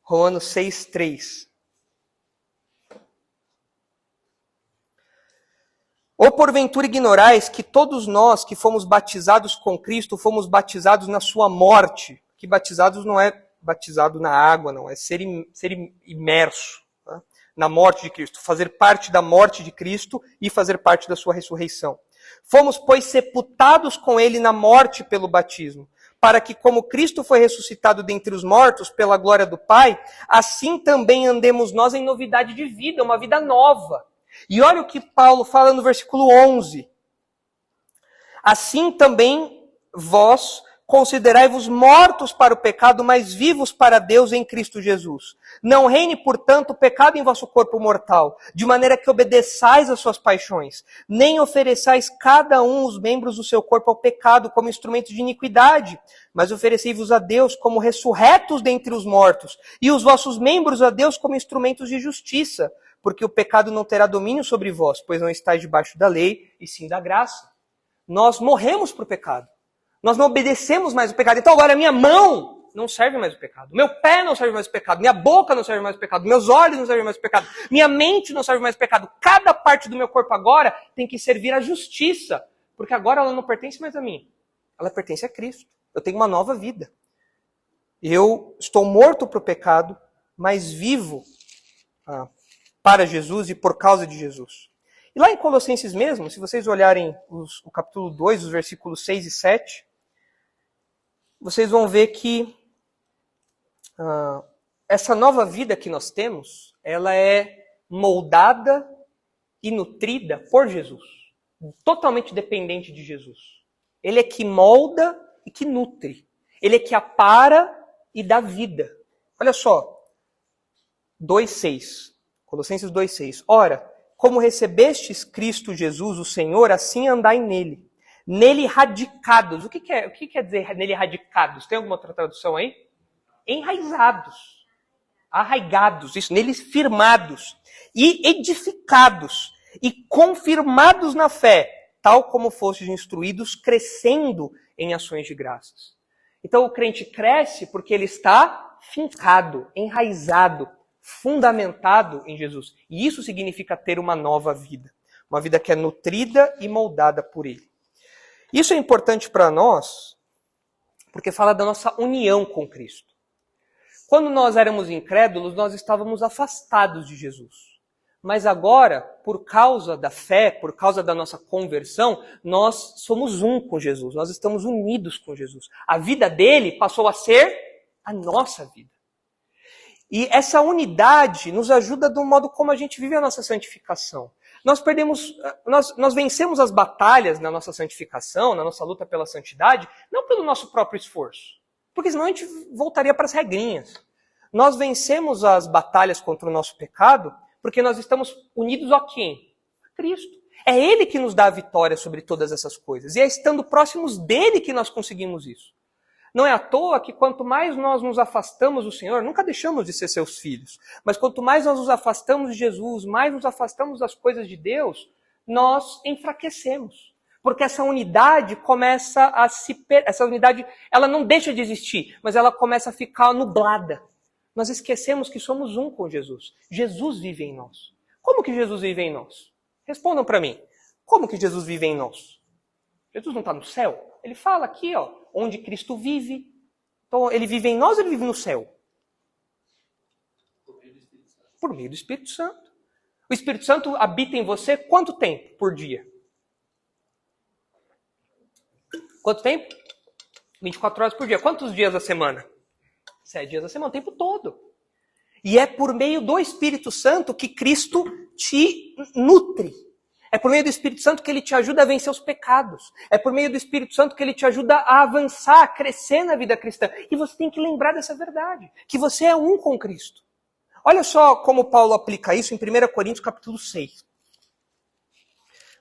Romanos 6:3. Ou porventura ignorais que todos nós que fomos batizados com Cristo, fomos batizados na sua morte. Que batizados não é batizado na água, não. É ser imerso, tá? Na morte de Cristo. Fazer parte da morte de Cristo e fazer parte da sua ressurreição. Fomos, pois, sepultados com Ele na morte pelo batismo, para que, como Cristo foi ressuscitado dentre os mortos pela glória do Pai, assim também andemos nós em novidade de vida, uma vida nova. E olha o que Paulo fala no versículo 11. Assim também vós considerai-vos mortos para o pecado, mas vivos para Deus em Cristo Jesus. Não reine, portanto, o pecado em vosso corpo mortal, de maneira que obedeçais às suas paixões, nem ofereçais cada um os membros do seu corpo ao pecado como instrumentos de iniquidade, mas oferecei-vos a Deus como ressurretos dentre os mortos, e os vossos membros a Deus como instrumentos de justiça, porque o pecado não terá domínio sobre vós, pois não estáis debaixo da lei, e sim da graça. Nós morremos para o pecado. Nós não obedecemos mais o pecado. Então agora a minha mão não serve mais o pecado. Meu pé não serve mais o pecado. Minha boca não serve mais o pecado. Meus olhos não servem mais o pecado. Minha mente não serve mais o pecado. Cada parte do meu corpo agora tem que servir à justiça. Porque agora ela não pertence mais a mim. Ela pertence a Cristo. Eu tenho uma nova vida. Eu estou morto para o pecado, mas vivo para Jesus e por causa de Jesus. E lá em Colossenses mesmo, se vocês olharem o capítulo 2, os versículos 6 e 7, vocês vão ver que essa nova vida que nós temos, ela é moldada e nutrida por Jesus. Totalmente dependente de Jesus. Ele é que molda e que nutre. Ele é que apara e dá vida. Olha só, 2,6. Colossenses 2,6. Ora, como recebestes Cristo Jesus, o Senhor, assim andai nele. Nele radicados. O que quer dizer nele radicados? Tem alguma outra tradução aí? Enraizados. Arraigados. Isso, neles firmados. E edificados. E confirmados na fé. Tal como fostes instruídos, crescendo em ações de graças. Então o crente cresce porque ele está fincado, enraizado, fundamentado em Jesus. E isso significa ter uma nova vida. Uma vida que é nutrida e moldada por Ele. Isso é importante para nós, porque fala da nossa união com Cristo. Quando nós éramos incrédulos, nós estávamos afastados de Jesus. Mas agora, por causa da fé, por causa da nossa conversão, nós somos um com Jesus. Nós estamos unidos com Jesus. A vida dele passou a ser a nossa vida. E essa unidade nos ajuda do modo como a gente vive a nossa santificação. Nós vencemos as batalhas na nossa santificação, na nossa luta pela santidade, não pelo nosso próprio esforço. Porque senão a gente voltaria para as regrinhas. Nós vencemos as batalhas contra o nosso pecado porque nós estamos unidos a quem? A Cristo. É Ele que nos dá a vitória sobre todas essas coisas. E é estando próximos dele que nós conseguimos isso. Não é à toa que quanto mais nós nos afastamos do Senhor, nunca deixamos de ser seus filhos, mas quanto mais nós nos afastamos de Jesus, mais nos afastamos das coisas de Deus, nós enfraquecemos. Porque essa unidade começa a essa unidade, ela não deixa de existir, mas ela começa a ficar nublada. Nós esquecemos que somos um com Jesus. Jesus vive em nós. Como que Jesus vive em nós? Respondam para mim. Como que Jesus vive em nós? Jesus não está no céu? Ele fala aqui, onde Cristo vive. Então, ele vive em nós ou ele vive no céu? Por meio do Espírito Santo. O Espírito Santo habita em você quanto tempo por dia? Quanto tempo? 24 horas por dia. Quantos dias da semana? 7 dias da semana, o tempo todo. E é por meio do Espírito Santo que Cristo te nutre. É por meio do Espírito Santo que ele te ajuda a vencer os pecados. É por meio do Espírito Santo que ele te ajuda a avançar, a crescer na vida cristã. E você tem que lembrar dessa verdade, que você é um com Cristo. Olha só como Paulo aplica isso em 1 Coríntios capítulo 6.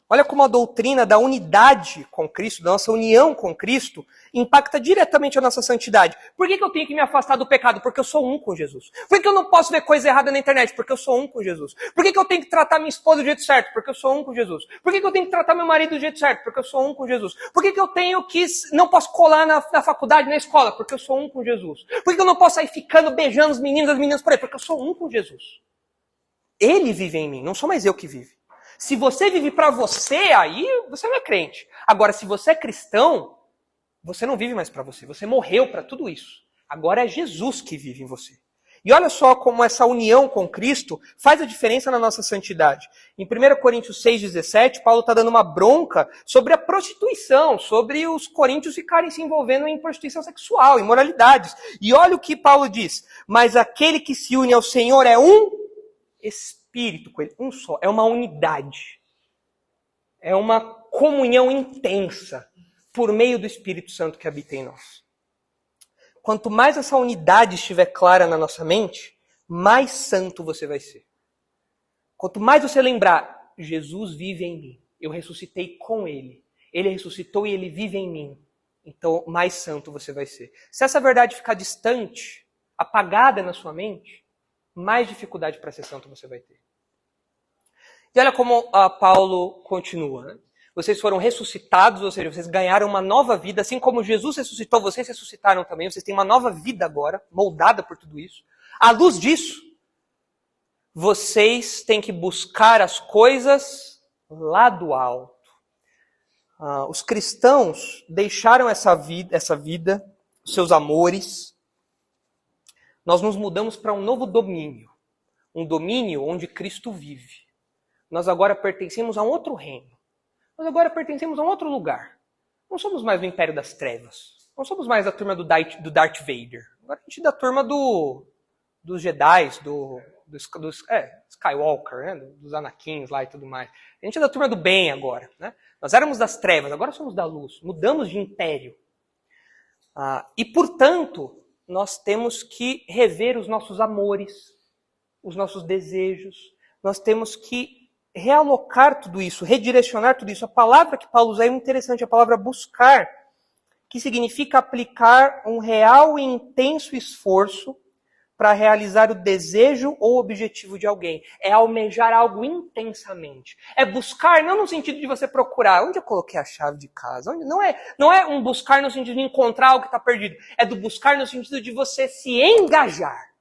Olha como a doutrina da unidade com Cristo, da nossa união com Cristo, impacta diretamente a nossa santidade. Por que eu tenho que me afastar do pecado? Porque eu sou um com Jesus. Por que eu não posso ver coisa errada na internet? Porque eu sou um com Jesus. Por que eu tenho que tratar minha esposa do jeito certo? Porque eu sou um com Jesus. Por que eu tenho que tratar meu marido do jeito certo? Porque eu sou um com Jesus. Por que eu tenho que não posso colar na faculdade, na escola? Porque eu sou um com Jesus. Por que eu não posso sair ficando beijando os meninos e as meninas por aí? Porque eu sou um com Jesus. Ele vive em mim, não sou mais eu que vive. Se você vive para você, aí você não é crente. Agora, se você é cristão, você não vive mais para você. Você morreu para tudo isso. Agora é Jesus que vive em você. E olha só como essa união com Cristo faz a diferença na nossa santidade. Em 1 Coríntios 6,17, Paulo está dando uma bronca sobre a prostituição, sobre os coríntios ficarem se envolvendo em prostituição sexual, imoralidades. E olha o que Paulo diz. Mas aquele que se une ao Senhor é um espírito com ele, um só, é uma unidade. É uma comunhão intensa por meio do Espírito Santo que habita em nós. Quanto mais essa unidade estiver clara na nossa mente, mais santo você vai ser. Quanto mais você lembrar, Jesus vive em mim, eu ressuscitei com Ele, Ele ressuscitou e Ele vive em mim, então mais santo você vai ser. Se essa verdade ficar distante, apagada na sua mente, mais dificuldade para ser santo você vai ter. E olha como Paulo continua, né? Vocês foram ressuscitados, ou seja, vocês ganharam uma nova vida, assim como Jesus ressuscitou, vocês ressuscitaram também, vocês têm uma nova vida agora, moldada por tudo isso. À luz disso, vocês têm que buscar as coisas lá do alto. Os cristãos deixaram essa vida, os seus amores. Nós nos mudamos para um novo domínio, um domínio onde Cristo vive. Nós agora pertencemos a um outro reino. Nós agora pertencemos a um outro lugar. Não somos mais do Império das Trevas. Não somos mais da turma do Darth Vader. Agora a gente é da turma dos Jedi, dos Skywalker, né? Dos Anakins lá e tudo mais. A gente é da turma do bem agora. Né? Nós éramos das trevas, agora somos da luz. Mudamos de império. E, portanto, nós temos que rever os nossos amores, os nossos desejos. Nós temos que realocar tudo isso, redirecionar tudo isso. A palavra que Paulo usa é muito interessante, a palavra buscar, que significa aplicar um real e intenso esforço para realizar o desejo ou objetivo de alguém. É almejar algo intensamente. É buscar, não no sentido de você procurar. Onde eu coloquei a chave de casa? Não é um buscar no sentido de encontrar algo que está perdido. É do buscar no sentido de você se engajar.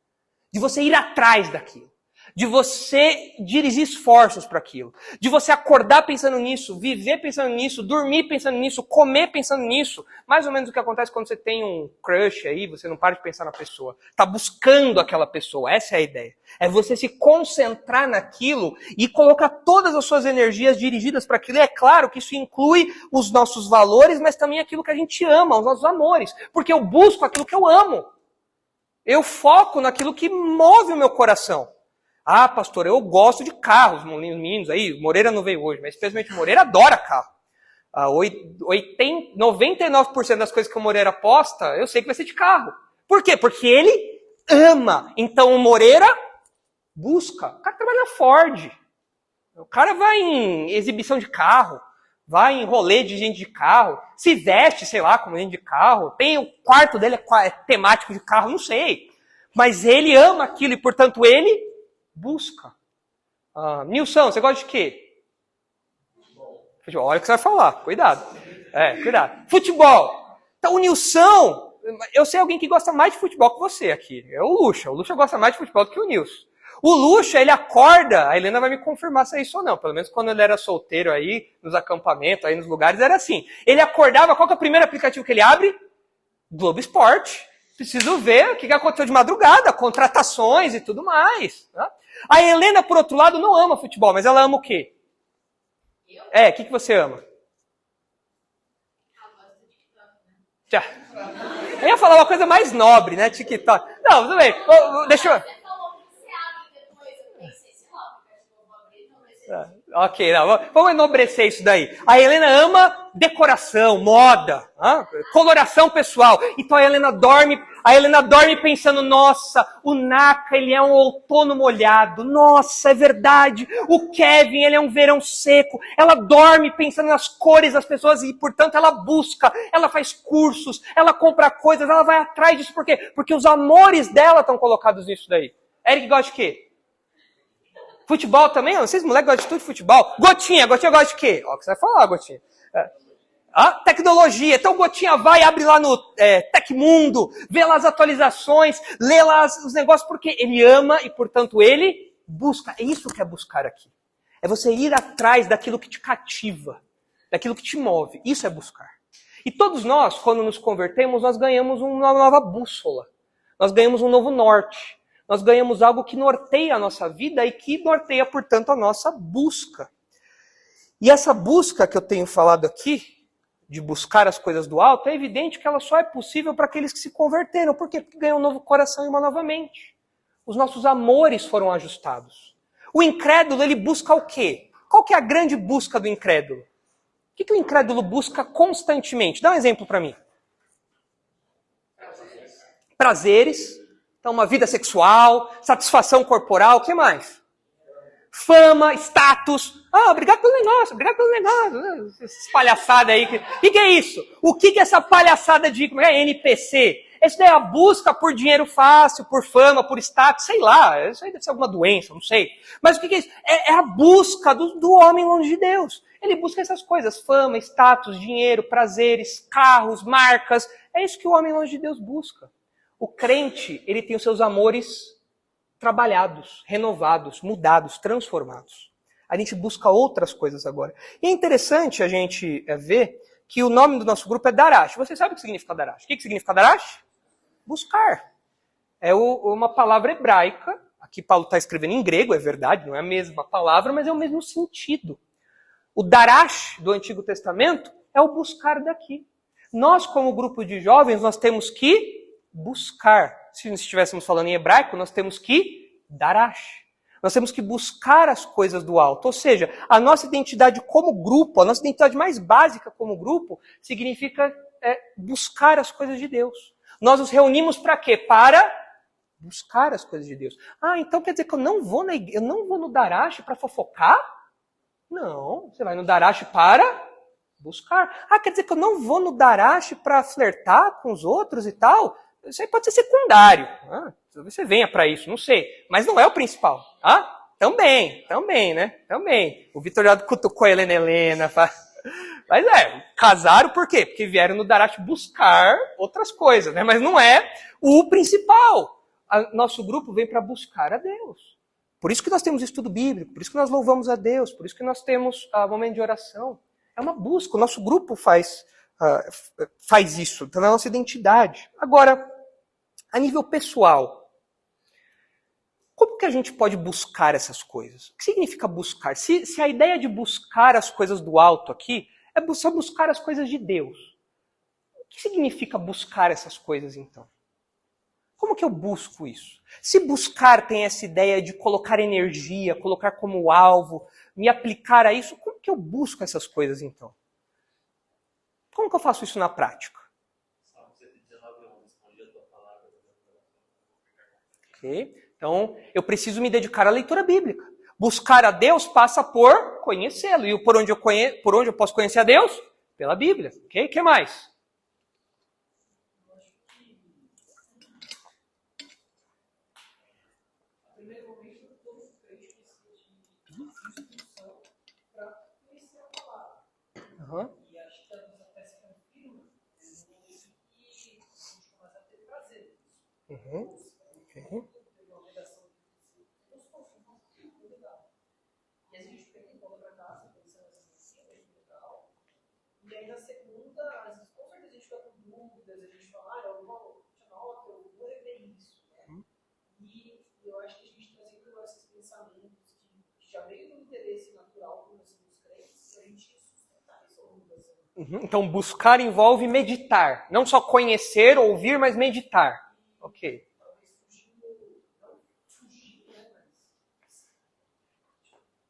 De você ir atrás daquilo. De você dirigir esforços para aquilo. De você acordar pensando nisso, viver pensando nisso, dormir pensando nisso, comer pensando nisso. Mais ou menos o que acontece quando você tem um crush aí, você não para de pensar na pessoa. Está buscando aquela pessoa, essa é a ideia. É você se concentrar naquilo e colocar todas as suas energias dirigidas para aquilo. E é claro que isso inclui os nossos valores, mas também aquilo que a gente ama, os nossos amores. Porque eu busco aquilo que eu amo. Eu foco naquilo que move o meu coração. Ah, pastor, eu gosto de carros, meninos aí, Moreira não veio hoje, mas especialmente o Moreira adora carro. 99% das coisas que o Moreira posta, eu sei que vai ser de carro. Por quê? Porque ele ama. Então o Moreira busca. O cara trabalha na Ford. O cara vai em exibição de carro, vai em rolê de gente de carro, se veste, sei lá, como gente de carro. Tem o quarto dele é temático de carro, não sei. Mas ele ama aquilo e, portanto, ele busca. Nilson, você gosta de quê? Futebol. Olha o que você vai falar. Cuidado. Cuidado. Futebol. Então o Nilson, eu sei alguém que gosta mais de futebol que você aqui. É o Lucha. O Lucha gosta mais de futebol do que o Nilson. O Lucha, ele acorda, a Helena vai me confirmar se é isso ou não. Pelo menos quando ele era solteiro aí, nos acampamentos, aí nos lugares, era assim. Ele acordava, qual que é o primeiro aplicativo que ele abre? Globo Esporte. Preciso ver o que aconteceu de madrugada, contratações e tudo mais. Né? A Helena, por outro lado, não ama futebol, mas ela ama o quê? Eu? O que você ama? Já. Eu ia falar uma coisa mais nobre, né? TikTok. Não, tudo bem. Deixa eu... Você falou que você abre depois, eu pensei, sei lá, porque eu vou abrir, talvez. Ok, não, vamos enobrecer isso daí. A Helena ama decoração, moda, coloração pessoal. Então a Helena dorme pensando, nossa, o Naka, ele é um outono molhado. Nossa, é verdade. O Kevin, ele é um verão seco. Ela dorme pensando nas cores das pessoas e, portanto, ela busca, ela faz cursos, ela compra coisas, ela vai atrás disso. Por quê? Porque os amores dela estão colocados nisso daí. Eric gosta de quê? Futebol também? Vocês moleques gostam de tudo de futebol? Gotinha gosta de quê? Ó, o que você vai falar, Gotinha. Tecnologia. Então Gotinha vai, abre lá no Tecmundo, vê lá as atualizações, lê lá os negócios, porque ele ama e, portanto, ele busca. É isso que é buscar aqui. É você ir atrás daquilo que te cativa, daquilo que te move. Isso é buscar. E todos nós, quando nos convertemos, nós ganhamos uma nova bússola. Nós ganhamos um novo norte. Nós ganhamos algo que norteia a nossa vida e que norteia, portanto, a nossa busca. E essa busca que eu tenho falado aqui, de buscar as coisas do alto, é evidente que ela só é possível para aqueles que se converteram. Por quê? Porque ganham um novo coração e uma nova mente. Os nossos amores foram ajustados. O incrédulo, ele busca o quê? Qual que é a grande busca do incrédulo? O que o incrédulo busca constantemente? Dá um exemplo para mim. Prazeres. Então, uma vida sexual, satisfação corporal, o que mais? Fama, status. Ah, obrigado pelo negócio. Essas palhaçadas aí. O que é isso? O que é essa palhaçada de NPC? Isso daí é a busca por dinheiro fácil, por fama, por status, sei lá. Isso aí deve ser alguma doença, não sei. Mas o que é isso? É a busca do homem longe de Deus. Ele busca essas coisas, fama, status, dinheiro, prazeres, carros, marcas. É isso que o homem longe de Deus busca. O crente, ele tem os seus amores trabalhados, renovados, mudados, transformados. A gente busca outras coisas agora. E é interessante a gente ver que o nome do nosso grupo é Darash. Você sabe o que significa Darash? O que significa Darash? Buscar. É uma palavra hebraica. Aqui Paulo está escrevendo em grego, é verdade, não é a mesma palavra, mas é o mesmo sentido. O Darash do Antigo Testamento é o buscar daqui. Nós, como grupo de jovens, nós temos que buscar. Se estivéssemos falando em hebraico, nós temos que darash. Nós temos que buscar as coisas do alto. Ou seja, a nossa identidade como grupo, a nossa identidade mais básica como grupo, significa buscar as coisas de Deus. Nós nos reunimos para quê? Para buscar as coisas de Deus. Ah, então quer dizer que eu não vou no darash para fofocar? Não, você vai no darash para buscar. Ah, quer dizer que eu não vou no darash para flertar com os outros e tal? Isso aí pode ser secundário. Talvez você venha para isso, não sei. Mas não é o principal. Também, né? Também. O Vitor já cutucou a Helena. Mas casaram por quê? Porque vieram no Darash buscar outras coisas, né? Mas não é o principal. Nosso grupo vem para buscar a Deus. Por isso que nós temos estudo bíblico, por isso que nós louvamos a Deus, por isso que nós temos momento de oração. É uma busca. O nosso grupo faz isso, está na nossa identidade. Agora, a nível pessoal, como que a gente pode buscar essas coisas? O que significa buscar? Se a ideia de buscar as coisas do alto aqui é só buscar as coisas de Deus, o que significa buscar essas coisas então? Como que eu busco isso? Se buscar tem essa ideia de colocar energia, colocar como alvo, me aplicar a isso, como que eu busco essas coisas então? Como que eu faço isso na prática? Ok? Então, eu preciso me dedicar à leitura bíblica. Buscar a Deus passa por conhecê-lo. E por onde eu posso conhecer a Deus? Pela Bíblia. Ok? O que mais? Uhum. Uhum. Okay. E aí na segunda, às vezes, com certeza a gente fica com dúvidas, a gente fala, eu vou rever isso, né? E eu acho que a gente trazendo esses pensamentos que já veio do interesse natural por nós dos crentes, a gente sustentar essa dúvida. Então, buscar envolve meditar. Não só conhecer, ouvir, mas meditar. Ok. Talvez não fugir, né? Mas,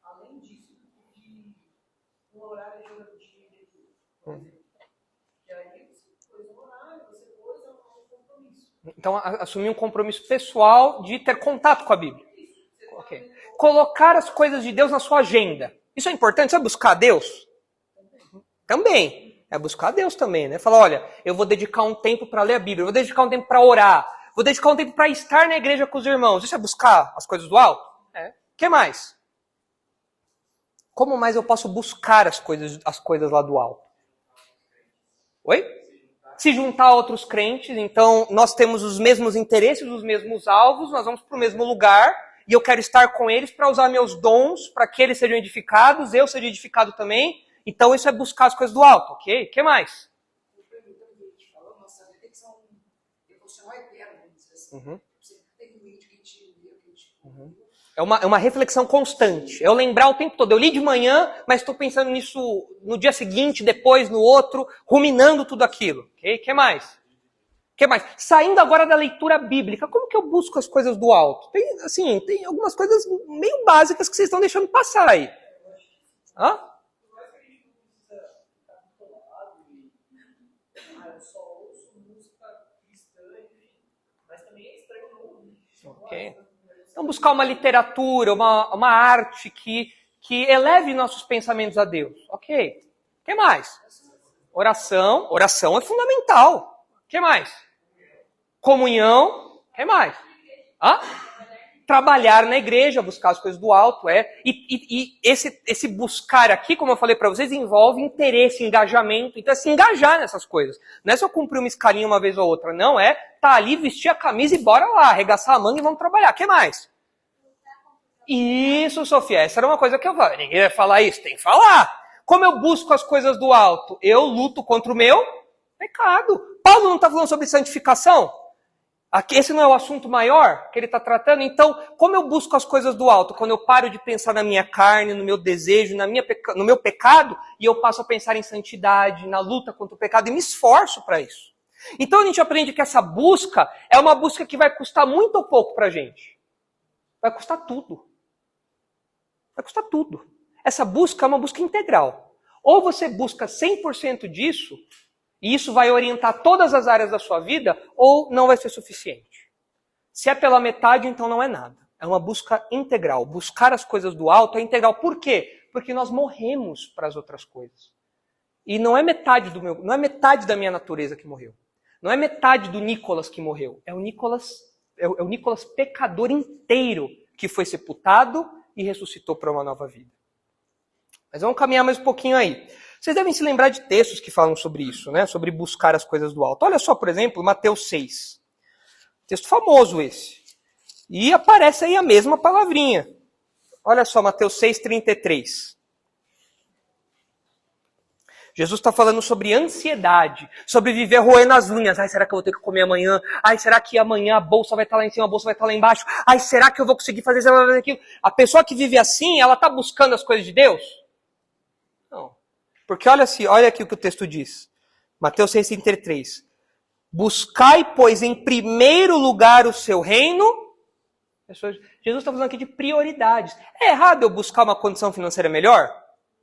além disso, de um horário de dia de leitura. E aí, você pôs um horário, você pôs um compromisso. Então, assumir um compromisso pessoal de ter contato com a Bíblia. Okay. Colocar as coisas de Deus na sua agenda. Isso é importante? Você vai buscar Deus? Também. É buscar Deus também, né? Falar, olha, eu vou dedicar um tempo para ler a Bíblia, eu vou dedicar um tempo para orar, vou dedicar um tempo para estar na igreja com os irmãos. Isso é buscar as coisas do alto? O que mais? Como mais eu posso buscar as coisas lá do alto? Oi? Se juntar a outros crentes, então nós temos os mesmos interesses, os mesmos alvos, nós vamos para o mesmo lugar e eu quero estar com eles para usar meus dons, para que eles sejam edificados, eu seja edificado também. Então isso é buscar as coisas do alto, ok? O que mais? Nossa vida tem que ser um devocional eterno, vamos dizer assim. Uhum. Você tem em mente o que a gente lê, o que a gente Uhum. É uma reflexão constante. É eu lembrar o tempo todo. Eu li de manhã, mas estou pensando nisso no dia seguinte, depois, no outro, ruminando tudo aquilo. Ok? Que mais? Que mais? Saindo agora da leitura bíblica, como que eu busco as coisas do alto? Tem algumas coisas meio básicas que vocês estão deixando passar aí. Hã? eu só ouço música cristã, mas também é estranho não ouvir. Ok. Então buscar uma literatura, uma arte que eleve nossos pensamentos a Deus. Ok. O que mais? Oração. Oração é fundamental. O que mais? Comunhão. O que mais? Hã? Trabalhar na igreja, buscar as coisas do alto. E esse buscar aqui, como eu falei para vocês, envolve interesse, engajamento. Então é se engajar nessas coisas. Não é só cumprir uma escalinha uma vez ou outra. Não, tá ali, vestir a camisa e bora lá, arregaçar a manga e vamos trabalhar. O que mais? Isso, Sofia, essa era uma coisa que eu falei. Ninguém vai falar isso, tem que falar. Como eu busco as coisas do alto? Eu luto contra o meu pecado. Paulo não está falando sobre santificação? Esse não é o assunto maior que ele está tratando? Então, como eu busco as coisas do alto? Quando eu paro de pensar na minha carne, no meu desejo, no meu pecado, e eu passo a pensar em santidade, na luta contra o pecado, e me esforço para isso. Então a gente aprende que essa busca é uma busca que vai custar muito ou pouco para a gente. Vai custar tudo. Vai custar tudo. Essa busca é uma busca integral. Ou você busca 100% disso, e isso vai orientar todas as áreas da sua vida, ou não vai ser suficiente. Se é pela metade, então não é nada. É uma busca integral. Buscar as coisas do alto é integral. Por quê? Porque nós morremos para as outras coisas. E não é metade da minha natureza que morreu. Não é metade do Nicolas que morreu. É o Nicolas pecador inteiro que foi sepultado e ressuscitou para uma nova vida. Mas vamos caminhar mais um pouquinho aí. Vocês devem se lembrar de textos que falam sobre isso, né? Sobre buscar as coisas do alto. Olha só, por exemplo, Mateus 6. Texto famoso esse. E aparece aí a mesma palavrinha. Olha só, Mateus 6:33. Jesus está falando sobre ansiedade, sobre viver roendo as unhas. Ai, será que eu vou ter que comer amanhã? Ai, será que amanhã a bolsa vai estar lá em cima, a bolsa vai estar lá embaixo? Ai, será que eu vou conseguir fazer isso, fazer aquilo? A pessoa que vive assim, ela está buscando as coisas de Deus? Não. Porque olha aqui o que o texto diz. Mateus 6:33. Buscai, pois, em primeiro lugar o seu reino. Jesus está falando aqui de prioridades. É errado eu buscar uma condição financeira melhor?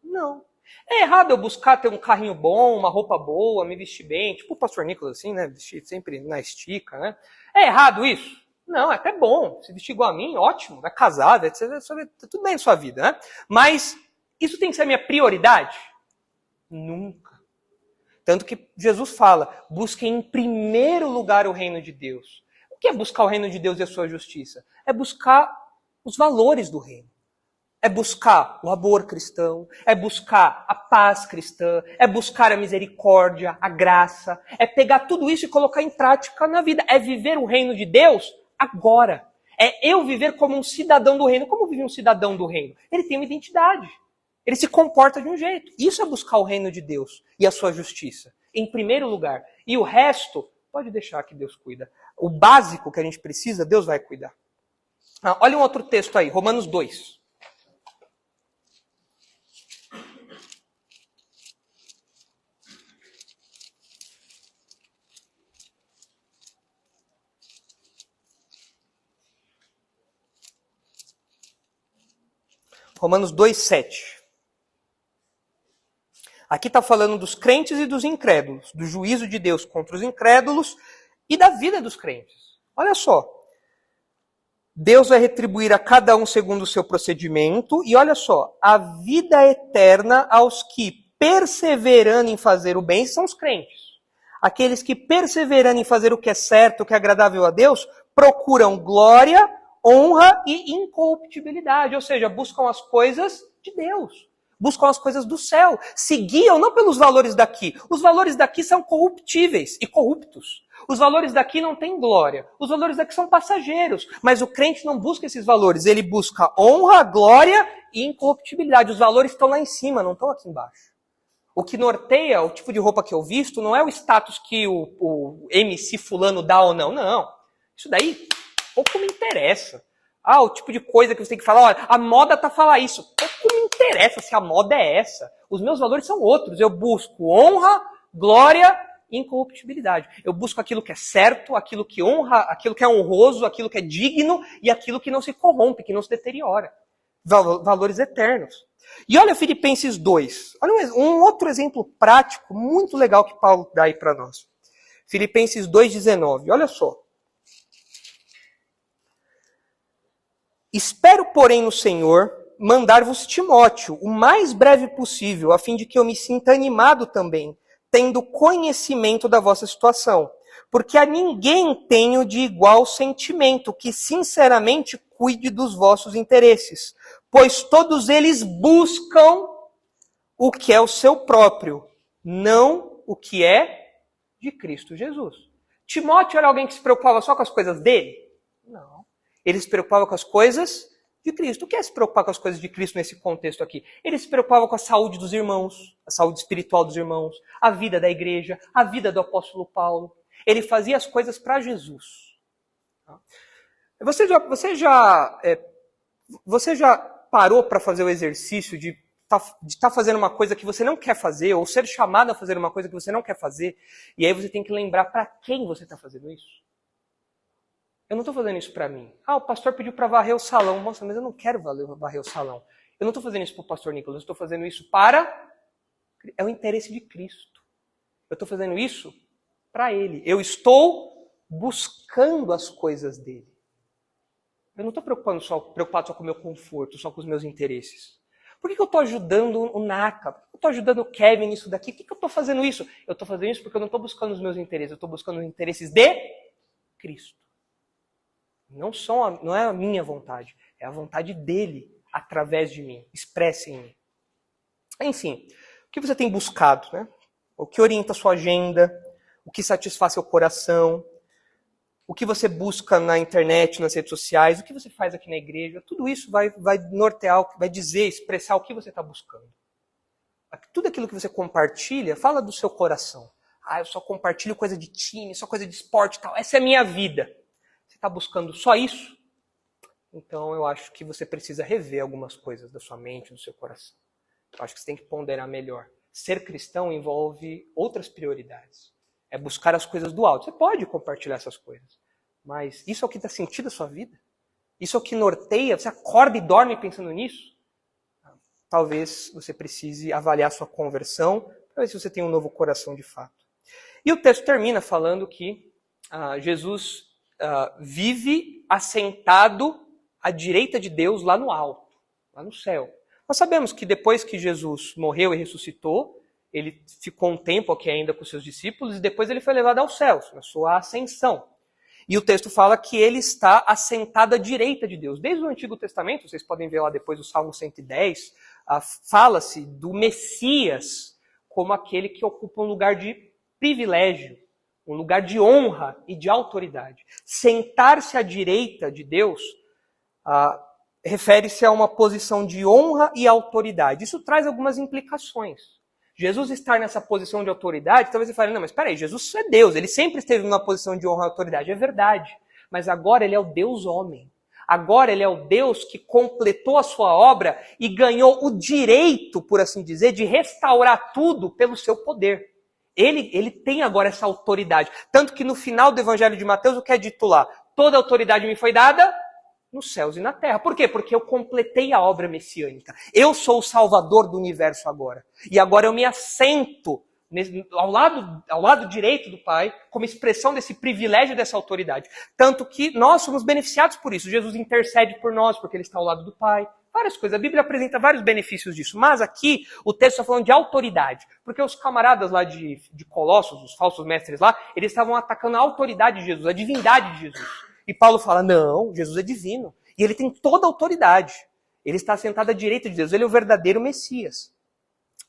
Não. É errado eu buscar ter um carrinho bom, uma roupa boa, me vestir bem, tipo o pastor Nicolas, assim, né? Vestir sempre na estica, né? É errado isso? Não, é até bom. Se vestir igual a mim, ótimo. É casado, etc. Tudo bem na sua vida, né? Mas isso tem que ser a minha prioridade? Nunca. Tanto que Jesus fala, busquem em primeiro lugar o reino de Deus. O que é buscar o reino de Deus e a sua justiça? É buscar os valores do reino. É buscar o amor cristão, é buscar a paz cristã, é buscar a misericórdia, a graça, é pegar tudo isso e colocar em prática na vida. É viver o reino de Deus agora. É eu viver como um cidadão do reino. Como vive um cidadão do reino? Ele tem uma identidade. Ele se comporta de um jeito. Isso é buscar o reino de Deus e a sua justiça, em primeiro lugar. E o resto, pode deixar que Deus cuida. O básico que a gente precisa, Deus vai cuidar. Olha um outro texto aí, Romanos 2. Romanos 2:7. Aqui está falando dos crentes e dos incrédulos, do juízo de Deus contra os incrédulos e da vida dos crentes. Olha só. Deus vai retribuir a cada um segundo o seu procedimento e olha só, a vida eterna aos que, perseverando em fazer o bem, são os crentes. Aqueles que, perseverando em fazer o que é certo, o que é agradável a Deus, procuram glória, honra e incorruptibilidade, ou seja, buscam as coisas de Deus, buscam as coisas do céu, se guiam não pelos valores daqui, os valores daqui são corruptíveis e corruptos, os valores daqui não têm glória, os valores daqui são passageiros, mas o crente não busca esses valores, ele busca honra, glória e incorruptibilidade, os valores estão lá em cima, não estão aqui embaixo. O que norteia o tipo de roupa que eu visto não é o status que o MC fulano dá ou não, não, isso daí pouco me interessa. O tipo de coisa que você tem que falar, olha, a moda tá falar isso. Pouco me interessa se a moda é essa. Os meus valores são outros. Eu busco honra, glória e incorruptibilidade. Eu busco aquilo que é certo, aquilo que honra, aquilo que é honroso, aquilo que é digno e aquilo que não se corrompe, que não se deteriora. Valores eternos. E olha Filipenses 2. Olha um outro exemplo prático, muito legal que Paulo dá aí para nós. Filipenses 2,19. Olha só. Espero, porém, no Senhor mandar-vos Timóteo o mais breve possível, a fim de que eu me sinta animado também, tendo conhecimento da vossa situação. Porque a ninguém tenho de igual sentimento, que sinceramente cuide dos vossos interesses, pois todos eles buscam o que é o seu próprio, não o que é de Cristo Jesus. Timóteo era alguém que se preocupava só com as coisas dele? Não. Ele se preocupava com as coisas de Cristo. O que é se preocupar com as coisas de Cristo nesse contexto aqui? Ele se preocupava com a saúde dos irmãos, a saúde espiritual dos irmãos, a vida da igreja, a vida do apóstolo Paulo. Ele fazia as coisas para Jesus. Você já parou para fazer o exercício de estar fazendo uma coisa que você não quer fazer, ou ser chamado a fazer uma coisa que você não quer fazer, e aí você tem que lembrar para quem você está fazendo isso? Eu não estou fazendo isso para mim. O pastor pediu para varrer o salão. Nossa, mas eu não quero varrer o salão. Eu não estou fazendo isso para o pastor Nicolas, eu estou fazendo isso para... É o interesse de Cristo. Eu estou fazendo isso para Ele. Eu estou buscando as coisas dele. Eu não estou preocupado só com o meu conforto, só com os meus interesses. Por que eu estou ajudando o Naka? Por que eu estou ajudando o Kevin nisso daqui? Por que eu estou fazendo isso? Eu estou fazendo isso porque eu não estou buscando os meus interesses, eu estou buscando os interesses de Cristo. Não é a minha vontade, é a vontade dele através de mim, expressa em mim. Enfim, o que você tem buscado, né? O que orienta a sua agenda, o que satisfaz seu coração, o que você busca na internet, nas redes sociais, o que você faz aqui na igreja, tudo isso vai nortear, vai dizer, expressar o que você está buscando. Tudo aquilo que você compartilha, fala do seu coração. Eu só compartilho coisa de time, só coisa de esporte e tal, essa é a minha vida. Está buscando só isso? Então eu acho que você precisa rever algumas coisas da sua mente, do seu coração. Eu acho que você tem que ponderar melhor. Ser cristão envolve outras prioridades. É buscar as coisas do alto. Você pode compartilhar essas coisas, mas isso é o que dá sentido à sua vida? Isso é o que norteia? Você acorda e dorme pensando nisso? Talvez você precise avaliar sua conversão para ver se você tem um novo coração de fato. E o texto termina falando que Jesus vive assentado à direita de Deus lá no alto, lá no céu. Nós sabemos que depois que Jesus morreu e ressuscitou, ele ficou um tempo aqui ainda com seus discípulos e depois ele foi levado aos céus, na sua ascensão. E o texto fala que ele está assentado à direita de Deus. Desde o Antigo Testamento, vocês podem ver lá depois o Salmo 110, fala-se do Messias como aquele que ocupa um lugar de privilégio, um lugar de honra e de autoridade. Sentar-se à direita de Deus refere-se a uma posição de honra e autoridade. Isso traz algumas implicações. Jesus estar nessa posição de autoridade, talvez você fale, não, mas peraí, Jesus é Deus, ele sempre esteve numa posição de honra e autoridade. É verdade, mas agora ele é o Deus homem. Agora ele é o Deus que completou a sua obra e ganhou o direito, por assim dizer, de restaurar tudo pelo seu poder. Ele tem agora essa autoridade. Tanto que no final do Evangelho de Mateus, o que é dito lá? Toda autoridade me foi dada nos céus e na terra. Por quê? Porque eu completei a obra messiânica. Eu sou o salvador do universo agora. E agora eu me assento ao lado direito do Pai, como expressão desse privilégio, dessa autoridade. Tanto que nós somos beneficiados por isso. Jesus intercede por nós, porque ele está ao lado do Pai. Várias coisas. A Bíblia apresenta vários benefícios disso. Mas aqui, o texto está falando de autoridade. Porque os camaradas lá de Colossos, os falsos mestres lá, eles estavam atacando a autoridade de Jesus, a divindade de Jesus. E Paulo fala, não, Jesus é divino. E ele tem toda a autoridade. Ele está sentado à direita de Deus. Ele é o verdadeiro Messias.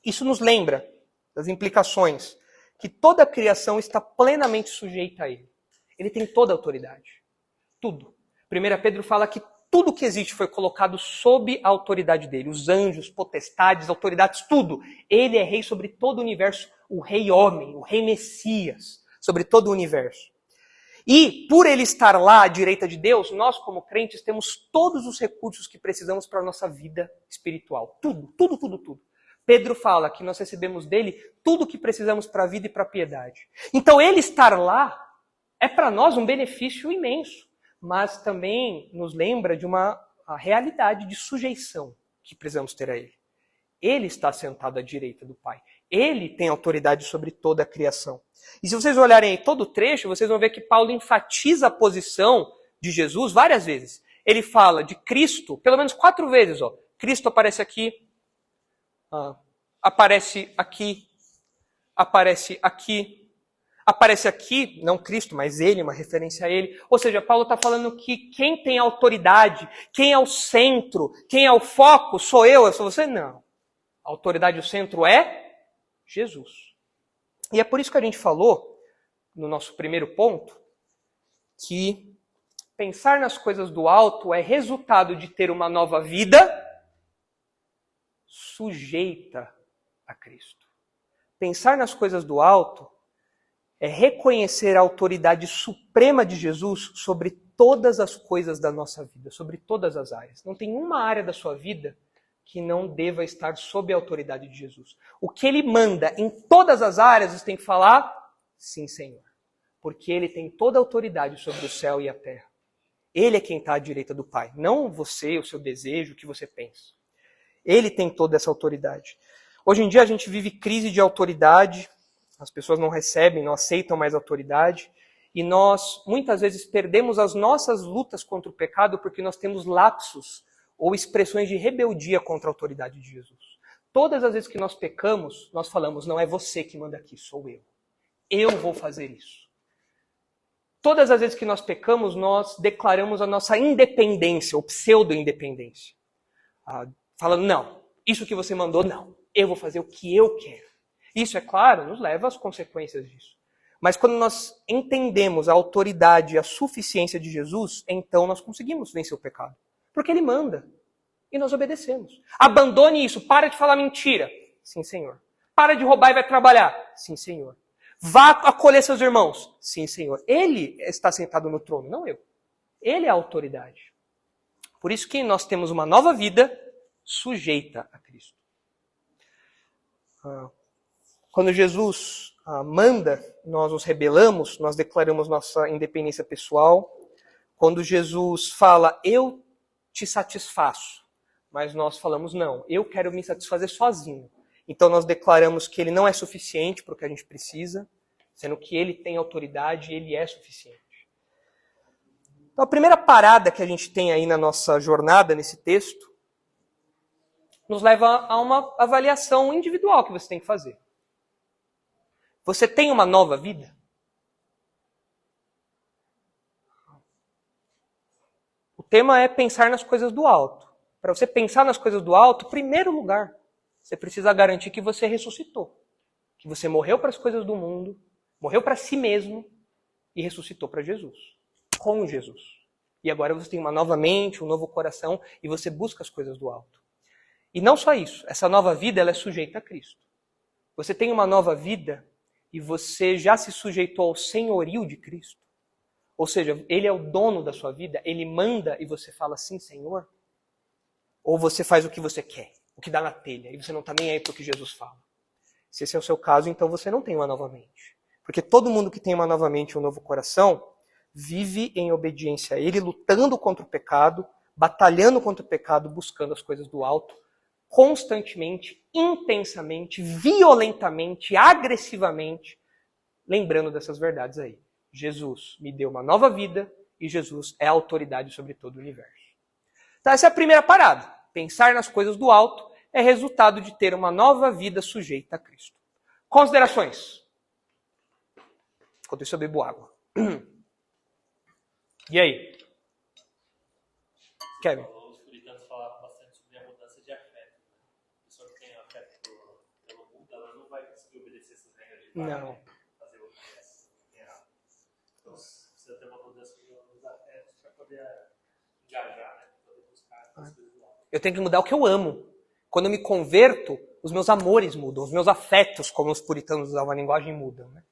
Isso nos lembra das implicações que toda a criação está plenamente sujeita a ele. Ele tem toda a autoridade. Tudo. 1 Pedro fala que tudo que existe foi colocado sob a autoridade dele. Os anjos, potestades, autoridades, tudo. Ele é rei sobre todo o universo, o rei homem, o rei Messias, sobre todo o universo. E, por ele estar lá à direita de Deus, nós, como crentes, temos todos os recursos que precisamos para a nossa vida espiritual. Tudo. Pedro fala que nós recebemos dele tudo o que precisamos para a vida e para a piedade. Então, ele estar lá é para nós um benefício imenso, mas também nos lembra de uma realidade de sujeição que precisamos ter a ele. Ele está sentado à direita do Pai. Ele tem autoridade sobre toda a criação. E se vocês olharem aí todo o trecho, vocês vão ver que Paulo enfatiza a posição de Jesus várias vezes. Ele fala de Cristo, pelo menos 4 vezes. Ó. Cristo aparece aqui, aparece aqui, aparece aqui, aparece aqui, não Cristo, mas ele, uma referência a ele. Ou seja, Paulo está falando que quem tem autoridade, quem é o centro, quem é o foco, sou eu sou você? Não. A autoridade, o centro é Jesus. E é por isso que a gente falou, no nosso primeiro ponto, que pensar nas coisas do alto é resultado de ter uma nova vida sujeita a Cristo. Pensar nas coisas do alto é reconhecer a autoridade suprema de Jesus sobre todas as coisas da nossa vida, sobre todas as áreas. Não tem uma área da sua vida que não deva estar sob a autoridade de Jesus. O que ele manda em todas as áreas, você tem que falar, sim, Senhor. Porque ele tem toda a autoridade sobre o céu e a terra. Ele é quem está à direita do Pai. Não você, o seu desejo, o que você pensa. Ele tem toda essa autoridade. Hoje em dia a gente vive crise de autoridade. As pessoas não recebem, não aceitam mais autoridade. E nós, muitas vezes, perdemos as nossas lutas contra o pecado porque nós temos lapsos ou expressões de rebeldia contra a autoridade de Jesus. Todas as vezes que nós pecamos, nós falamos, não é você que manda aqui, sou eu. Eu vou fazer isso. Todas as vezes que nós pecamos, nós declaramos a nossa independência, ou pseudo-independência. Falando, não, isso que você mandou, não. Eu vou fazer o que eu quero. Isso, é claro, nos leva às consequências disso. Mas quando nós entendemos a autoridade e a suficiência de Jesus, então nós conseguimos vencer o pecado. Porque ele manda. E nós obedecemos. Abandone isso. Para de falar mentira. Sim, Senhor. Para de roubar e vai trabalhar. Sim, Senhor. Vá acolher seus irmãos. Sim, Senhor. Ele está sentado no trono, não eu. Ele é a autoridade. Por isso que nós temos uma nova vida sujeita a Cristo. Quando Jesus manda, nós nos rebelamos, nós declaramos nossa independência pessoal. Quando Jesus fala, eu te satisfaço, mas nós falamos, não, eu quero me satisfazer sozinho. Então nós declaramos que ele não é suficiente para o que a gente precisa, sendo que ele tem autoridade e ele é suficiente. Então a primeira parada que a gente tem aí na nossa jornada, nesse texto, nos leva a uma avaliação individual que você tem que fazer. Você tem uma nova vida? O tema é pensar nas coisas do alto. Para você pensar nas coisas do alto, em primeiro lugar, você precisa garantir que você ressuscitou. Que você morreu para as coisas do mundo, morreu para si mesmo e ressuscitou para Jesus. Com Jesus. E agora você tem uma nova mente, um novo coração e você busca as coisas do alto. E não só isso, essa nova vida ela é sujeita a Cristo. Você tem uma nova vida e você já se sujeitou ao senhorio de Cristo. Ou seja, ele é o dono da sua vida, ele manda e você fala sim, Senhor? Ou você faz o que você quer, o que dá na telha, e você não está nem aí para o que Jesus fala. Se esse é o seu caso, então você não tem uma nova mente. Porque todo mundo que tem uma nova mente e um novo coração vive em obediência a ele, lutando contra o pecado, batalhando contra o pecado, buscando as coisas do alto, constantemente, intensamente, violentamente, agressivamente, lembrando dessas verdades aí. Jesus me deu uma nova vida e Jesus é a autoridade sobre todo o universo. Então essa é a primeira parada. Pensar nas coisas do alto é resultado de ter uma nova vida sujeita a Cristo. Considerações. Enquanto isso eu bebo água. E aí? Kevin? Os puritanos falavam bastante sobre a mudança de afeto. A pessoa que tem afeto pelo mundo, ela não vai conseguir obedecer essas regras de pai, Não. fazer o que é errado. Então, precisa ter uma mudança nos afetos para poder engajar, né? Para poder buscar as coisas do alto. Eu tenho que mudar o que eu amo. Quando eu me converto, os meus amores mudam, os meus afetos, como os puritanos usavam a linguagem, mudam. Né?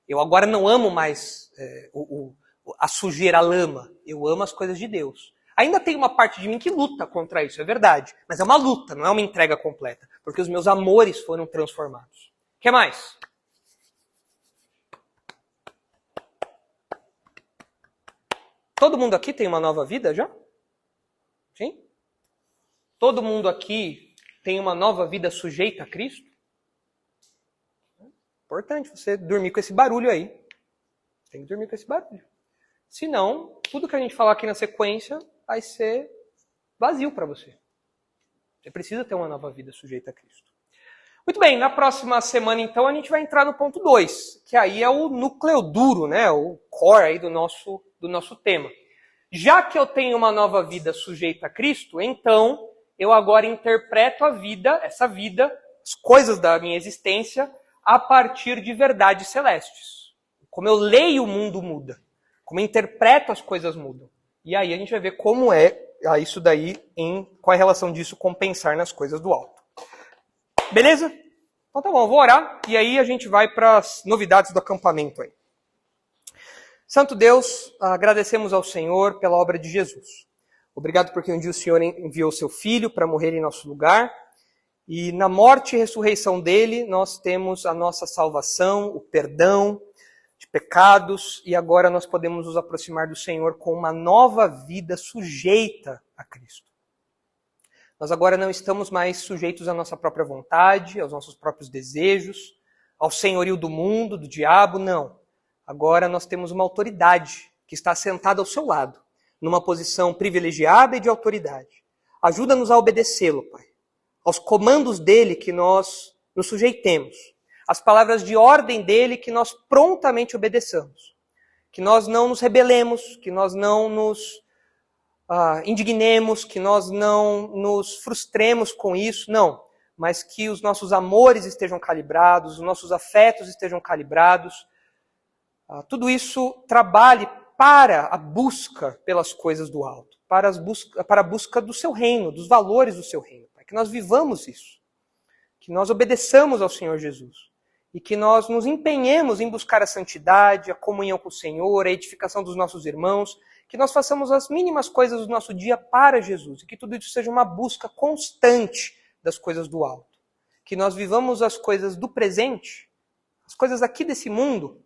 Eu agora não amo mais a sujeira, a lama. Eu amo as coisas de Deus. Ainda tem uma parte de mim que luta contra isso, é verdade. Mas é uma luta, não é uma entrega completa. Porque os meus amores foram transformados. O que mais? Todo mundo aqui tem uma nova vida já? Sim? Todo mundo aqui tem uma nova vida sujeita a Cristo? Importante você dormir com esse barulho aí. Tem que dormir com esse barulho. Senão, tudo que a gente falar aqui na sequência vai ser vazio para você. Você precisa ter uma nova vida sujeita a Cristo. Muito bem, na próxima semana, então, a gente vai entrar no ponto 2, que aí é o núcleo duro, né? O core aí do nosso tema. Já que eu tenho uma nova vida sujeita a Cristo, então eu agora interpreto a vida, essa vida, as coisas da minha existência, a partir de verdades celestes. Como eu leio o mundo muda. Como eu interpreto as coisas mudam. E aí a gente vai ver como é isso daí, qual é a relação disso com pensar nas coisas do alto. Beleza? Então tá bom, eu vou orar e aí a gente vai para as novidades do acampamento aí. Santo Deus, agradecemos ao Senhor pela obra de Jesus. Obrigado porque um dia o Senhor enviou seu Filho para morrer em nosso lugar. E na morte e ressurreição dele, nós temos a nossa salvação, o perdão de pecados, e agora nós podemos nos aproximar do Senhor com uma nova vida sujeita a Cristo. Nós agora não estamos mais sujeitos à nossa própria vontade, aos nossos próprios desejos, ao senhorio do mundo, do diabo, não. Agora nós temos uma autoridade que está sentada ao seu lado, numa posição privilegiada e de autoridade. Ajuda-nos a obedecê-lo, Pai. Aos comandos dele que nós nos sujeitemos, às palavras de ordem dele que nós prontamente obedeçamos, que nós não nos rebelemos, que nós não nos indignemos, que nós não nos frustremos com isso, não, mas que os nossos amores estejam calibrados, os nossos afetos estejam calibrados, tudo isso trabalhe para a busca pelas coisas do alto, para a busca do seu reino, dos valores do seu reino. Que nós vivamos isso, que nós obedeçamos ao Senhor Jesus e que nós nos empenhemos em buscar a santidade, a comunhão com o Senhor, a edificação dos nossos irmãos, que nós façamos as mínimas coisas do nosso dia para Jesus e que tudo isso seja uma busca constante das coisas do alto. Que nós vivamos as coisas do presente, as coisas aqui desse mundo,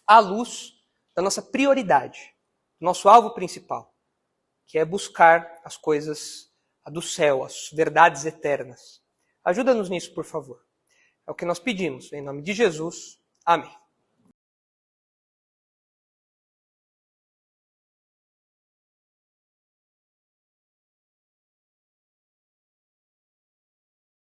à luz da nossa prioridade, do nosso alvo principal, que é buscar as coisas do céu, as verdades eternas. Ajuda-nos nisso, por favor. É o que nós pedimos, em nome de Jesus. Amém.